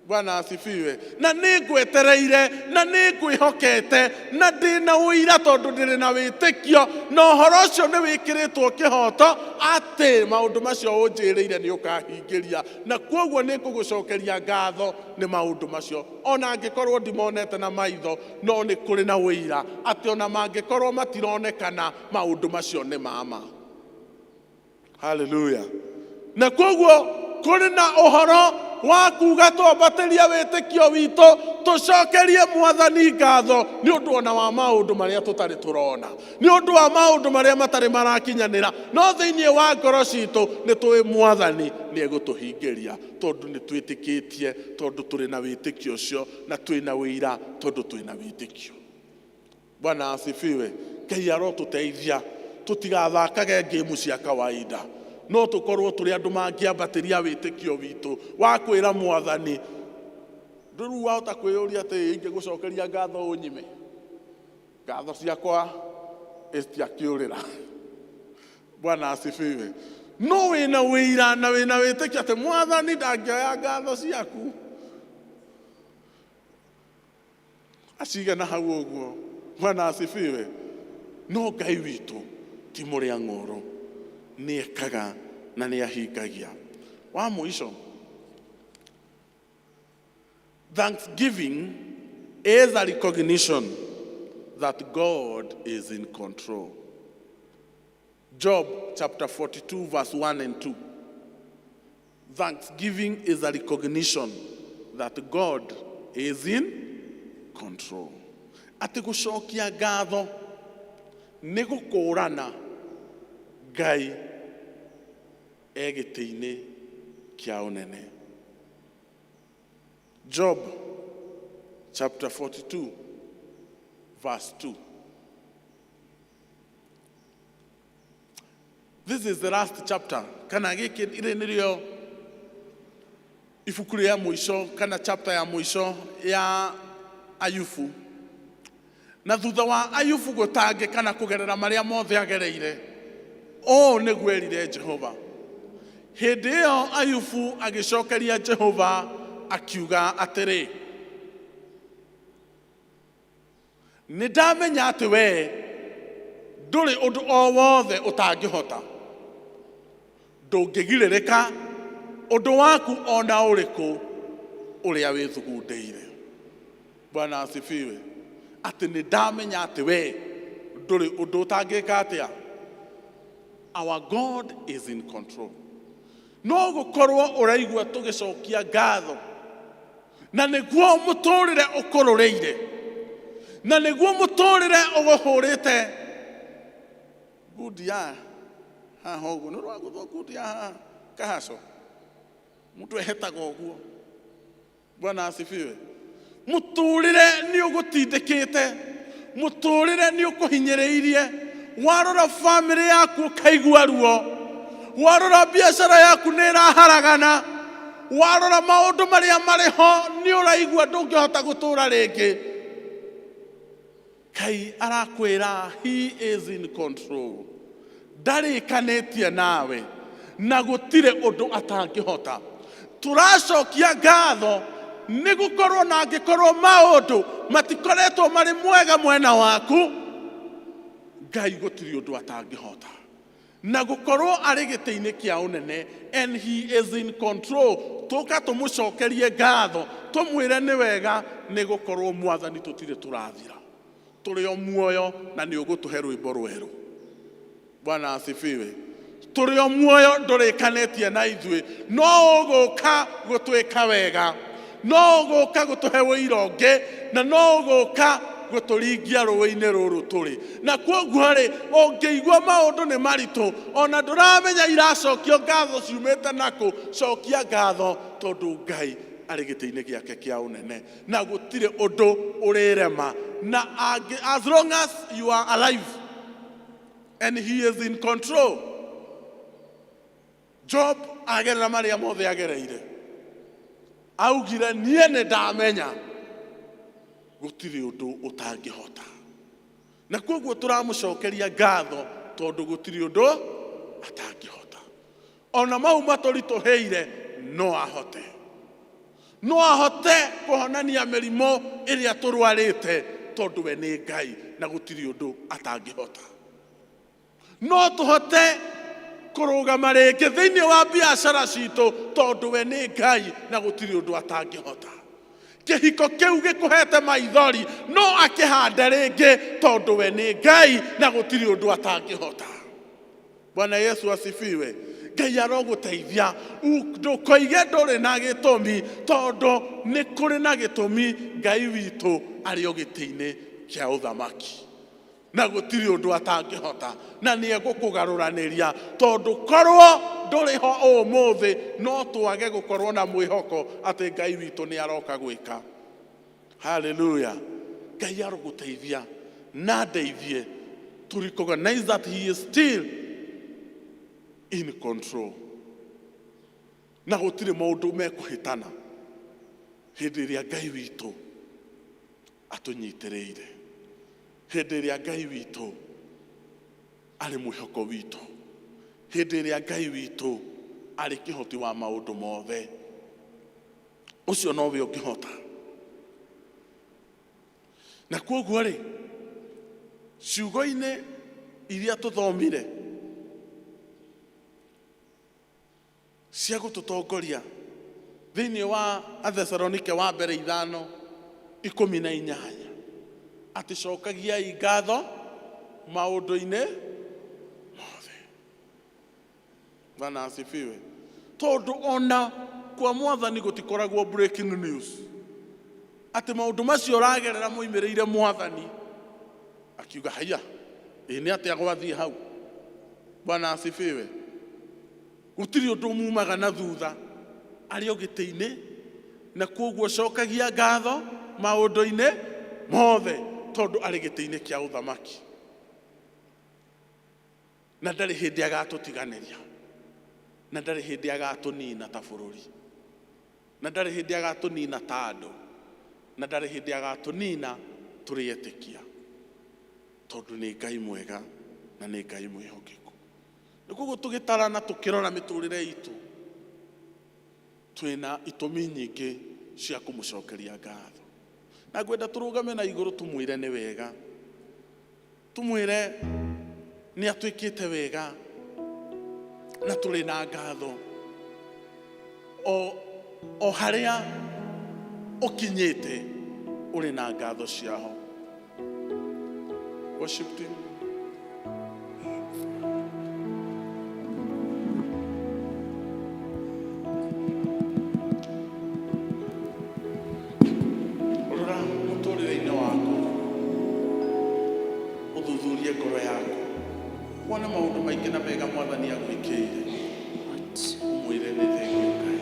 [SPEAKER 15] Bwana asifiwe. Na ningwetereire na ningwihokete na ndina uira tondu ndiri na witikio na uhoro ucio ni wikiritwo kihoto ati maundu macio unjirire ni ukahingiria na koguo ni kugucokeria ngatho ni maundu macio ona angikorwo ndimonete na maitho no ni kuri na uira ati ona mangikorwo matironekana maundu macio ni mama. Hallelujah. Na koguo kuri na uhoro wa kuga twambatiria witikio wito tucokerie mwathani ngatho ni undu ona wa maundu maria tutari turona ni undu wa maundu maria matari marakinyanira no thiini wa ngoro citu ni tui mwathani ni egutuhingiria tondu ni twitikitie tondu turi na witikio ucio na twi na wira tondu twi na witikio. Bwana asifiwe. Ngai arotuteithia tutigathakage game cia kawaida no tukorwo turi andu mangiambatiria witikio witu wa kwira mwathani nduru wahota kwiyuria ati ingigucokeria ngatho unyime ngatho ciakwa itiakiurira. Bwana asifiwe. No wina wira na wina witikio ati mwathani ndangioya ngatho ciaku acige na hau uguo. Bwana asifiwe. No Ngai witu ti muria ngoro ni ekaga na ni ahingagia. Wa mwisho, thanksgiving is a recognition that God is in control. Job chapter 42 verse 1 and 2. Thanksgiving is a recognition that God is in control. Ati gucokia ngatho ni gukurana Ngai egitiini kia unene. Job chapter 42 verse 2. This is the last chapter. Kana giki ile nirio ifuku ya mwisho kana chapter ya mwisho ya Ayubu. Na thutha wa Ayubu gutange kana kugerera maria mothe agereire o negwerire Jehova. Hindi iyo Ayubu agicokeria Jehova akiuga atiri nindamenya ati we nduri undu o wothe utangihota ndungigiririka undu waku ona uriku uria withugundeire. Bwana asifiwe. Ati nindamenya ati we nduri undu utangika atia. Our God is in control. No gukorwo uraigua tugicokia ngatho na niguo muturire ukurureire na niguo muturire uguhurite gudia ha hogu no rwaguthwo gudia kahaco mutu ehetaga uguo. Bwana asifiwe. Muturire ni ugutindikite muturire ni ukuhinyereirie warora family yaku kaigua ruo warora biashara yaku ni raharagana warora maundu maria mariho ni uraigua ndungihota gutura ringi. Kai arakwira he is in control. Ndarikanitie nawe na gutire undu atangihota. Turacokia ngatho ni gukorwo na ngikorwo maundu matikoretwo mari mwega mwena waku Ngai gutiri undu atangihota na gukorwo ari gitiini kia unene and he is in control. Tuka tumucokerie ngatho tumwire ni wega ni gukorwo mwathani tutire turathira. tũrĩ o muoyo na nĩ ũgũtũhe rwĩmbo rwerũ. Bwana asifiwe. Tũrĩ o muoyo ndũrĩkanĩtie na ithuĩ, no ũgũka gũtwĩka wega, no ũgũka gũtũhe ũira ũngĩ, na no ũgũka gũtũringia rũĩ-inĩ rũrũ tũrĩ. Na kwoguo rĩ, ũngĩigua maũndũ nĩ maritũ, ona ndũramenya iracokio ngatho ciumĩte nakũ, cokia ngatho tondũ Ngai arĩ gĩtĩ-inĩ gĩake kĩa ũnene, na gũtirĩ ũndũ ũrĩrema. Na as long as you are alive and he is in control, Job agerera marĩa mothe agereire, augire niĩ nĩ ndamenya gũtirĩ ũndũ ũtangĩhota. Na kwoguo tũramũcokeria ngatho tondũ gũtirĩ ũndũ atangĩhota. Ona mau matũritũhĩire no ahote. No ahote kũhonania mĩrimũ ĩrĩa tũrwarĩte tondũ we nĩ Ngai na gũtirĩ ũndũ atangĩhota. No tũhote kũrũgama rĩngĩ thĩinĩ wa biacara citũ tondũ we nĩ Ngai na gũtirĩ ũndũ atangĩhota. Kĩhiko kĩu gĩkũhete maithori no akĩhande rĩngĩ tondũ we nĩ Ngai na gũtirĩ ũndũ atangĩhota. Bwana Yesu asifiwe. Ngai arogũteithia, ndũkoige ndũrĩ na gĩtũmi tondũ nĩ kũrĩ na gĩtũmi. Ngai witũ arĩ o gĩtĩ-inĩ kĩa ũthamaki na gũtirĩ ũndũ atangĩhota, na nĩ egũkũgarũranĩria tondũ korwo ndũrĩ ho ũmũthĩ no twage gũkorwo na mwĩhoko atĩ Ngai witũ nĩ aroka gwĩka. Hallelujah. Ngai arogũteithia na ndeithie to recognize that he is still in control, na gũtirĩ maũndũ mekũhĩtana hĩndĩ ĩrĩa Ngai witũ atũnyitĩrĩire, hĩndĩ ĩrĩa Ngai witũ arĩ mwĩhoko witũ, hĩndĩ ĩrĩa Ngai witũ arĩ kĩhoti wa maũndũ mothe. Ũcio nowe ũngĩhota. Na kwoguo rĩ, ciugo-inĩ iria tũthomire cia gũtũtongoria thĩinĩ wa Athesalonike wa mbere 5:18 atĩ cokagiai ngatho maũndũ-inĩ mothe. Bwana asifiwe. Tondũ ona kwa Mwathani gũtikoragwo breaking news atĩ maũndũ macio ũragerera moimĩrĩire Mwathani akiuga haya nĩ atĩa gwathiĩ hau. Bwana asifiwe. Gũtirĩ ũndũ mumaga na thutha, arĩ o gĩtĩ-inĩ, na kwoguo cokagia ngatho maũndũ-inĩ mothe tondũ arĩ gĩtĩ-inĩ kĩa ũthamaki, na ndarĩ hĩndĩ agatũtiganĩria, na ndarĩ hĩndĩ agatũnina ta bũrũri, na ndarĩ hĩndĩ agatũnina ta andũ, na ndarĩ hĩndĩ agatũnina tũrĩ etĩkia tondũ nĩ Ngai mwega na nĩ Ngai mwĩhokeku. Nĩkuo tũgĩtarana tũkĩrora mĩtũrĩre itũ twĩna itũmi nyingĩ cia kũmũcokeria ngatho, na ngwenda tũrũgame na igũrũ tũmwĩre nĩ wega, tũmwĩre nĩ atwĩkĩte wega na tũrĩ na ngatho o harĩa ũkinyĩte ũrĩ na ngatho ciao. Worship team. Ngoro yaku wona maũndũ maingĩ na mega Mwathani agwĩkĩire, ũmwĩre nĩ thengio Ngai.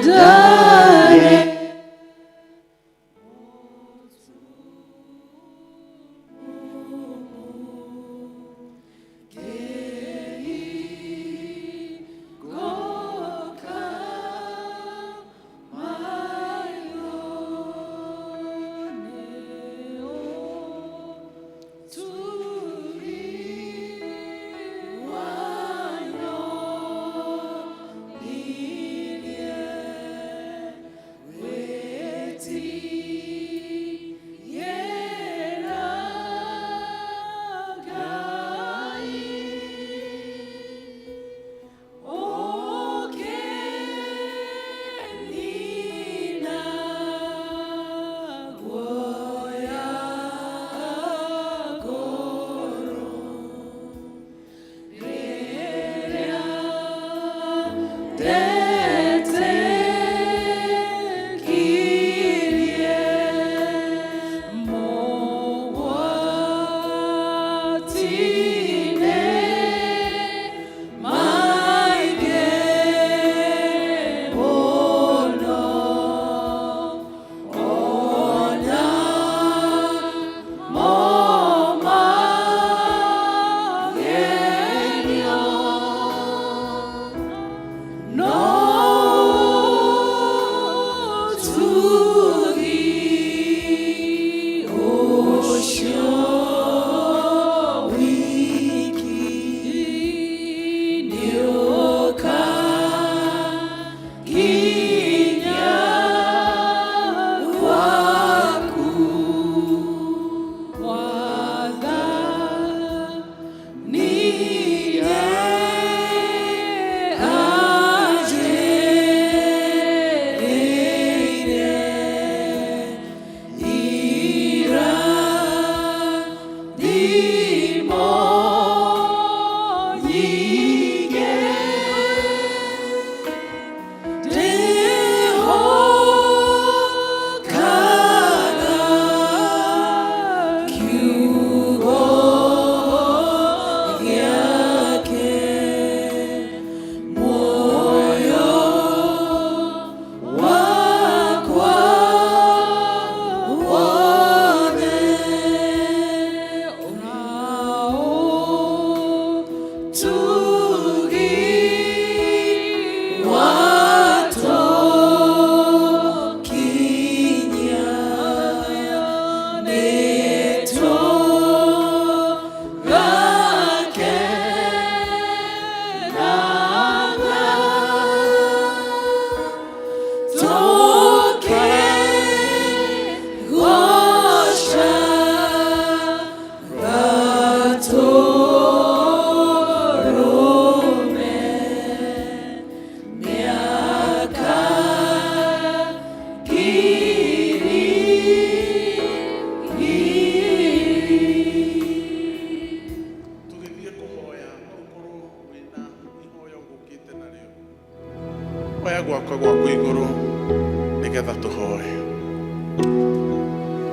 [SPEAKER 14] Da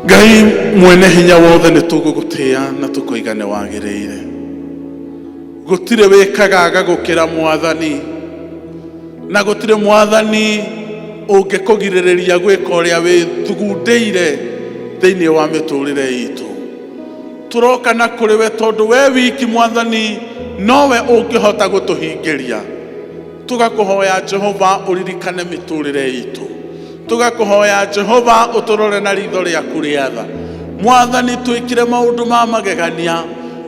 [SPEAKER 15] Ngai mwene hinya wothe nĩ tũgũgũtĩa na tũkoigane wagĩrĩire. Gũtirĩ wĩkagaga gũkĩra Mwathani, na gũtirĩ Mwathani ũngĩkũgirĩrĩria gwĩka ũrĩa wĩthugundĩire thĩinĩ wa mĩtũrĩre itũ. Tũroka na kũrĩ we tondũ we wiki Mwathani nowe ũngĩhota gũtũhingĩria. Tũgakũhoya Jehova ũririkane mĩtũrĩre itũ. Tũgakũhoya Jehova ũtũrore na ritho rĩaku rĩa tha. Mwathani twĩkire maũndũ ma magegania.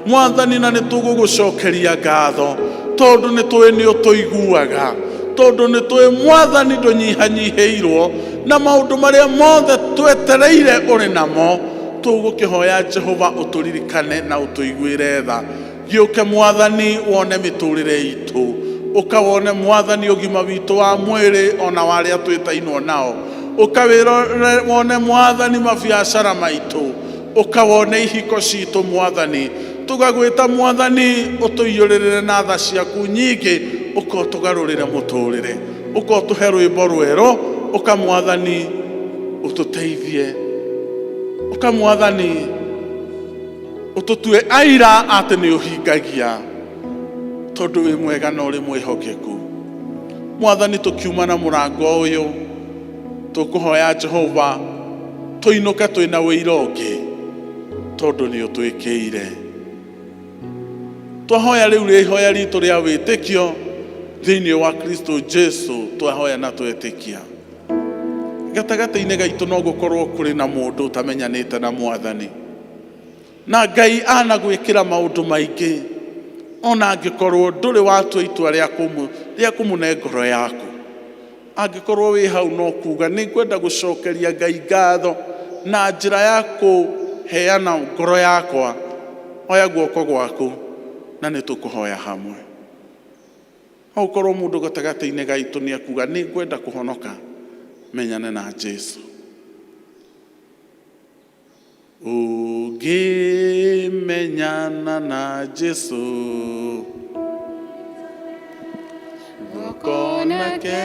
[SPEAKER 15] Mwathani na nĩtũgũgũcokeria ngatho tondũ nĩtũĩ nĩ ũtũiguaga, tondũ nĩtũĩ Mwathani ndũnyihanyihĩirwo na maũndũ marĩa mothe twetereire ũrĩ namo. Tũgũkĩhoya Jehova ũtũririkane na ũtũiguĩre tha. Gĩũke Mwathani wone mĩtũrĩre itũ, ũkawone Mwathani ũgima witũ wa mwĩrĩ ona warĩa twĩtainwo nao, ũkawone Mwathani mabiacara maitũ, ũkawone ihiko citũ Mwathani. Tũgagwĩta Mwathani ũtũiyũrĩrĩre na tha ciaku nyingĩ, ũkotũgarũrĩre mũtũrĩre, ũkotũhe rwĩmbo rwerũ, ũka Mwathani ũtũteithie, ũka Mwathani ũtũtue aira atĩ nĩ ũhingagia, tondũ wĩ mwega na ũrĩ mwĩhokeku. Mwathani tũkiuma na mũrango ũyũ tũkũhoya Jehova tũinũke twĩna wĩira ũngĩ, tondũ nĩ ũtwĩkĩire. Twahoya rĩu rĩ ihoya ritũ rĩa wĩtĩkio thĩinĩ wa Kristo Jesu, twahoya na twetĩkia. Gatagatĩ-inĩ gaitũ no gũkorwo kũrĩ na mũndũ ũtamenyanĩte na Mwathani, na Ngai anagwĩkĩra maũndũ maingĩ, ona angĩkorwo ndũrĩ watua itua rĩa kũmũne ngoro yaku. Angĩkorwo wĩ hau no kuga nĩ ngwenda gũcokeria Ngai ngatho na njĩra ya kũheana ngoro yakwa, oya guoko gwaku na nĩ tũkũhoya hamwe. Okorwo mũndũ gatagatĩ-inĩ gaitũ nĩ akuga nĩ ngwenda kũhonoka, menyane na Jesu. Ũngĩmenyana na Jesu ũkonake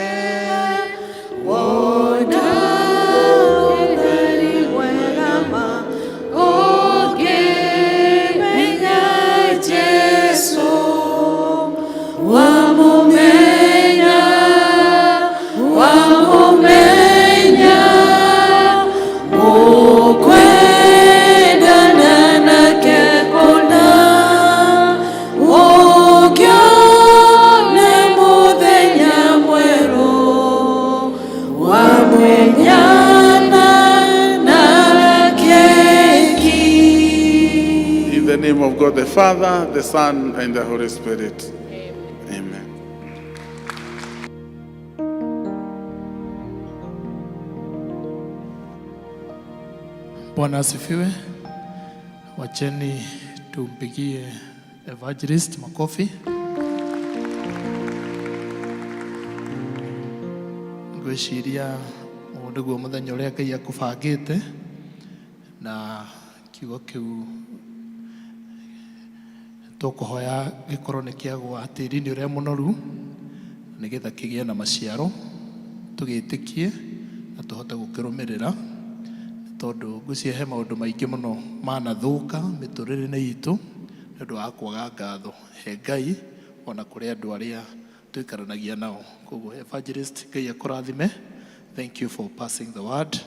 [SPEAKER 15] wona ũtheri mwega ma. Ũngĩmenya Jesu wamũmenya, wamũmenya, ũkwendana nake kũna, ũkĩone mũthenya mwerũ, wamenyana nake ki. In the name of God the Father, the Son, and the Holy Spirit. Amen.
[SPEAKER 1] Bwana asifiwe. Wacheni tumpigie evangelist makofi. Ngwĩciria mũndũ guo mũthenya ũrĩa Ngai akũbangĩte na kiugo kĩu tũkũhoya gĩkorwo nĩ kĩagwa tĩĩri-inĩ ũrĩa mũnoru, nĩgetha kĩgĩe na maciaro, tũgĩtĩkie na tũhote gũkĩrũmĩrĩra, tondũ ngwĩciria he maũndũ maingĩ mũno manathũka mĩtũrĩre-inĩ itũ nĩ ũndũ wa kwaga ngatho he Ngai ona kũrĩ andũ arĩa tũikaranagia nao. Koguo evangelist, Ngai akũrathime. Thank you for passing the word.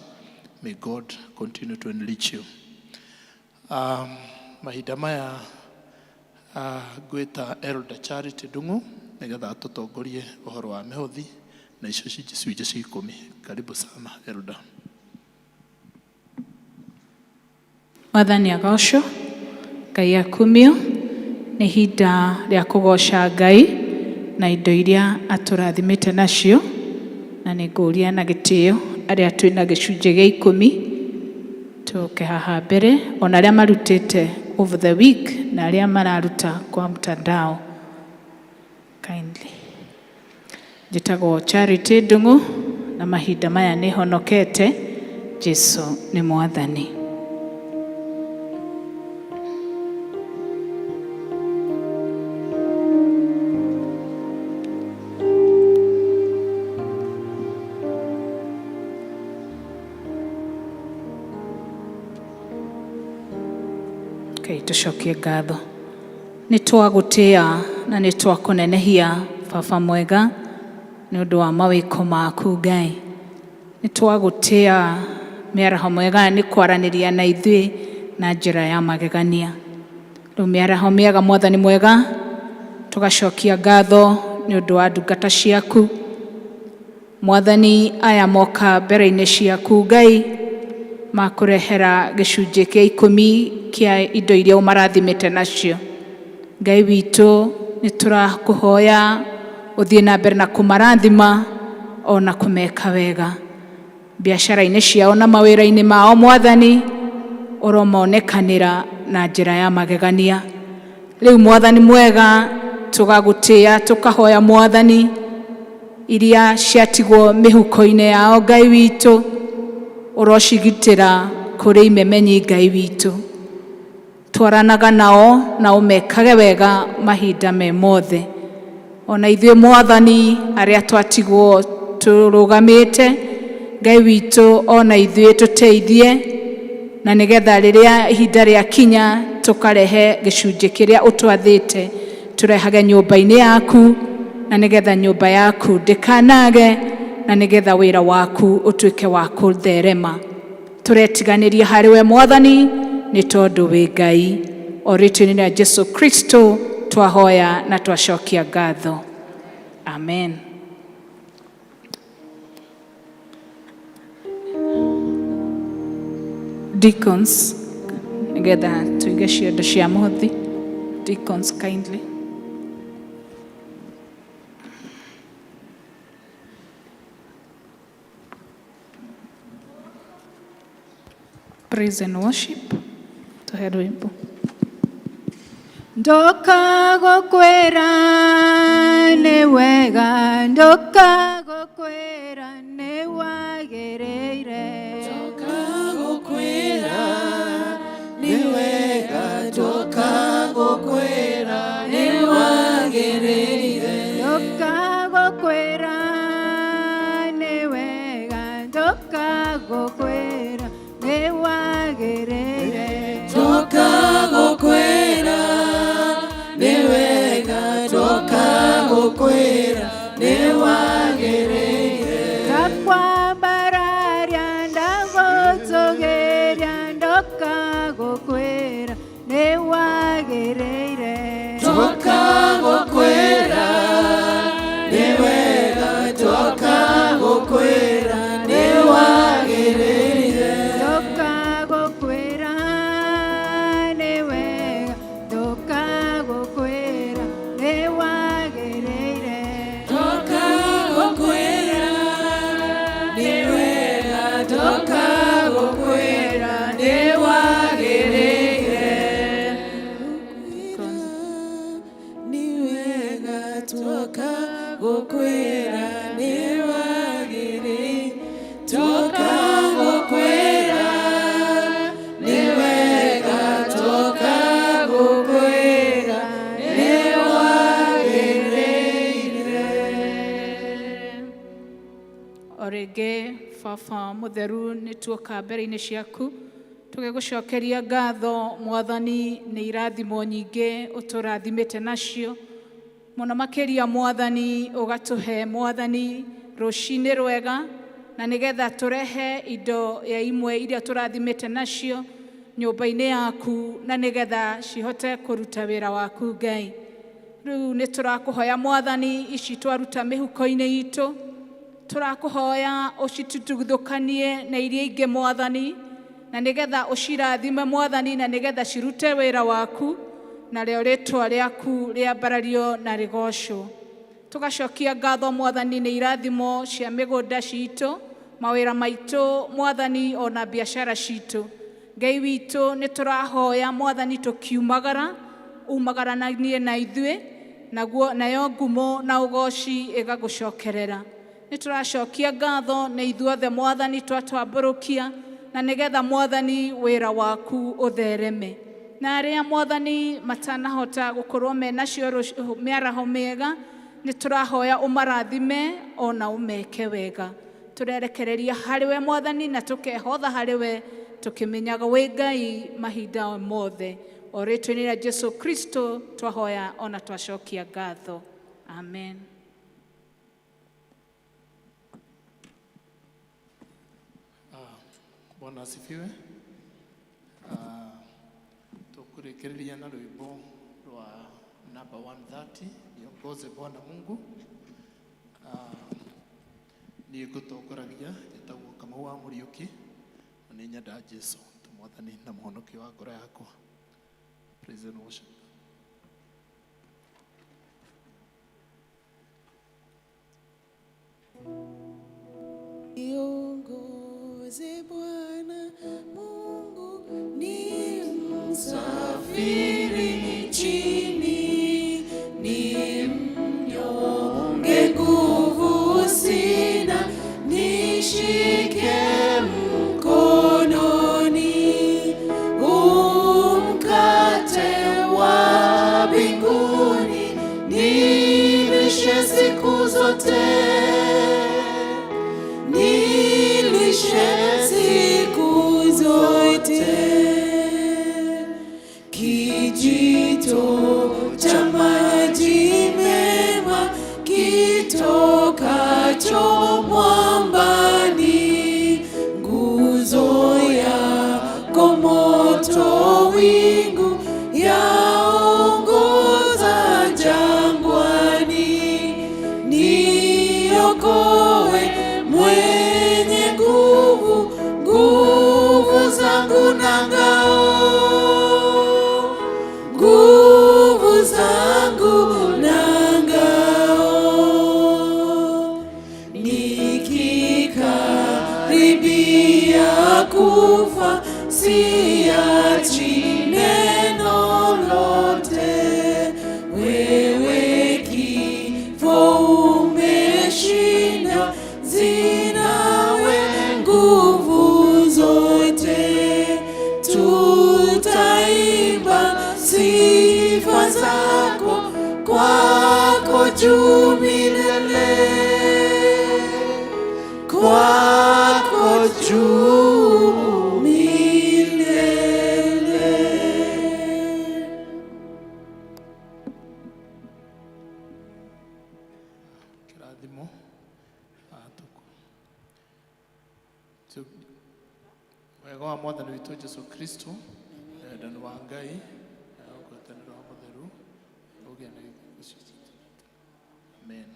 [SPEAKER 1] May God continue to enrich you. Mahinda maya ngwĩta Elder Charity Ndung'u nĩgetha tũtongorie ũhoro wa mĩhothi na icio cicunjĩ cia 10. Karibu sana Elder.
[SPEAKER 16] Mwathani agocwo, Ngai akumio. Nĩ ihinda rĩa kũgoca Ngai na indo iria atũrathimĩte nacio, na nĩ ngũria na gĩtĩo arĩa twĩna gĩcunjĩ gĩa 10 tũke haha mbere, ona arĩa marutĩte over the week na arĩa mararuta kwa mtandao. Kindly. Njĩtagwo Charity Ndung'u na mahinda maya nĩ honokete. Jesu nĩ Mwathani. Ngai tucokie ngatho. Nĩ twagũtĩĩa na nĩ twakũnenehia Baba mwega nĩ ũndũ wa mawĩko maku Ngai. Nĩ twagũtĩĩa mĩaraho mwega nĩ kwaranĩria na ithuĩ na njĩra ya magegania. Rĩu mĩaraho mĩega Mwathani mwega, tũgacokia ngatho nĩ ũndũ wa ndungata ciaku. Mwathani, aya moka mbere-inĩ ciaku Ngai, makũrehera gĩcunjĩ kĩa 10 kĩa indo iria ũmarathimĩte nacio. Ngai witũ, nĩ tũrakũhoya ũthiĩ na mbere na kũmarathima ona kũmeka wega. Biacara-inĩ ciao na mawĩra-inĩ mao Mwathani, ũromonekanĩra na njĩra ya magegania. Rĩu Mwathani mwega, tũgagũtĩĩa tũkahoya Mwathani, iria ciatigwo mĩhuko-inĩ yao Ngai witũ, ũrocigitĩra kũrĩ imemenyi Ngai witũ. Twaranaga nao na ũmekage wega mahinda me mothe. Ona ithuĩ Mwathani arĩa twatigwo tũrũgamĩte Ngai witũ, ona ithuĩ tũteithie, na nĩgetha rĩrĩa ihinda rĩa kinya tũkarehe gĩcunjĩ kĩrĩa ũtwathĩte tũrehage nyũmba-inĩ yaku, na nĩgetha nyũmba yaku ndĩkanage, na nĩgetha wĩra waku ũtuĩke wa kũtherema. Tũretiganĩria harĩ we Mwathani nĩ tondũ wĩ Ngai. O rĩĩtwa-inĩ rĩa Jesu Kristo twahoya na twacokia ngatho. Amen. Deacons, nĩgetha tuige ciondo cia mũhothi. Deacons kindly. Praise and worship. Tuhe rwĩmbo.
[SPEAKER 6] Ndũkagũkwĩra nĩ wega, ndũkagũkwĩra nĩ wagĩrĩire. Ndũkagũkwĩra nĩ wega, ndũkagũkwĩra nĩ wagĩrĩire. Ndũkagũkwĩra nĩ wega, ndũkagũkwĩra nĩ wagĩrĩire. Ndũkagũkwĩra nĩ wega, ndũkagũkwĩra nĩ wagĩrĩire. Ndakwambararia ndagũtũgĩria, ndũkagũkwĩra nĩ wagĩrĩire. Ndũkagũkwĩra nĩ wega, ndũkagũkwĩra nĩ wagĩrĩire. Ndũkagũkwĩra nĩ wega, ndũkagũkwĩra nĩ wagĩrĩire. Ndũkagũkwĩra nĩ wega, ndũkagũkwĩra nĩ wagĩrĩire. Nĩ wega, ndũkagũkwĩra nĩ wagĩrĩire. Ndũkagũkwĩra nĩ wega, ndũkagũkwĩra nĩ wagĩrĩire.
[SPEAKER 16] O rĩngĩ Baba mũtheru, nĩ tuoka mbere-inĩ ciaku tũgĩgũcokeria ngatho Mwathani nĩ irathimo nyingĩ ũtũrathimĩte nacio. Mũno makĩria Mwathani, ũgatũhe Mwathani rũcinĩ rwega, na nĩgetha tũrehe indo ya imwe iria tũrathimĩte nacio nyũmba-inĩ yaku, na nĩgetha cihote kũruta wĩra waku Ngai. Rĩu nĩ tũrakũhoya Mwathani, ici twaruta mĩhuko-inĩ itũ, tũrakũhoya ũcituthũkanie na iria ingĩ Mwathani, na nĩgetha ũcirathime Mwathani, na nĩgetha cirute wĩra waku, na rĩo rĩĩtwa rĩaku rĩambarario na rĩgocwo. Tũgacokia ngatho Mwathani nĩ irathimo cia mĩgũnda citũ, mawĩra maitũ Mwathani, ona biacara citũ. Ngai witũ, nĩ tũrahoya Mwathani tũkiumagara, umagaranie na ithuĩ, nayo ngumo na ũgoci ĩgagũcokerera. Nĩ tũracokia ngatho nĩ ithuothe Mwathani twatwambũrũkia, na nĩgetha Mwathani wĩra waku ũthereme. Na arĩa Mwathani matanahota gũkorwo menacio mĩaraho mĩega, nĩ tũrahoya ũmarathime ona ũmeke wega. Tũrerekereria harĩ we Mwathani, na tũkehotha harĩ we, tũkĩmenyaga wĩ Ngai mahinda mothe. o rĩtwa-inĩ rĩa Jesu Kristo twahoya ona twacokia ngatho. Amen.
[SPEAKER 1] Bwana asifiwe. Tukurekereria na rwimbo rwa namba 130 niongoze Bwana Mungu. Niĩ ngũtongoragia njĩtagwo Kamau wa Mũriũki, nĩ nyenda Jesu Mwathani na mũhonokia wa ngoro yakwa. Praise and worship.
[SPEAKER 6] Niongoze Bwana Mungu, ni msafiri chini, ni mnyonge, nguvu sina, nishike mkononi, umkate wa mbinguni, nilishe siku zote, nilishe siku zote. Kijito cha maji mema kitokacho mwambani, nguzo yako moto, wingu yaongoza jangwani, niokoe mwenye nguvu, nguvu zangu na ngao, nguvu zangu na ngao. Nikikaribia kufa, siachi neno lote, wewe kifo umeshinda, zinawe nguvu zote, tutaimba sifa zako, kwako juu milele, kwako juu milele.
[SPEAKER 1] Kirathimo wega wa Mwathani witũ Jesu Kristo, wendani wa Ngai, ũgwatanĩro wa Mũtheru ũgĩe na gĩkeno citũ. Amen.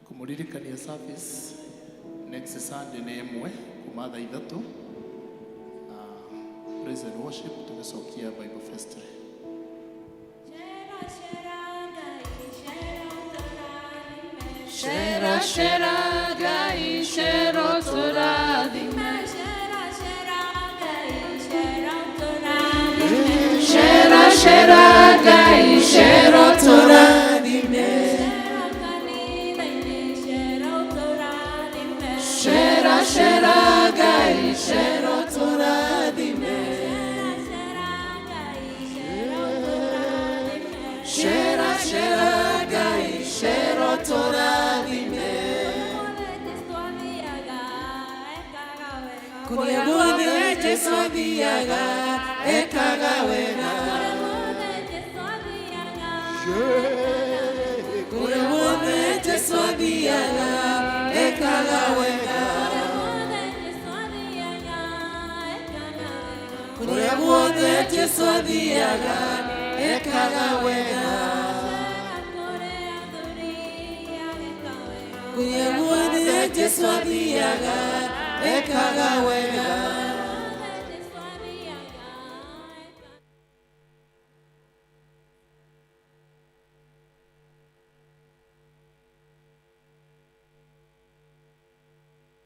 [SPEAKER 1] Kumuririkania service next Sunday nĩ ĩmwe kuma thaa 3. Praise and worship tugicokia Bible Festival.
[SPEAKER 6] Shera shera gai shero turathime, shera shera gai shero turathime, shera shera gai shero turathime, shera shera gai shero turathime, kuria guothe Jesu athiaga ekaga wega, kuria guothe Jesu athiaga ekaga wega, kuria guothe Jesu athiaga ekaga wega, kuria guothe Jesu athiaga ekaga wega.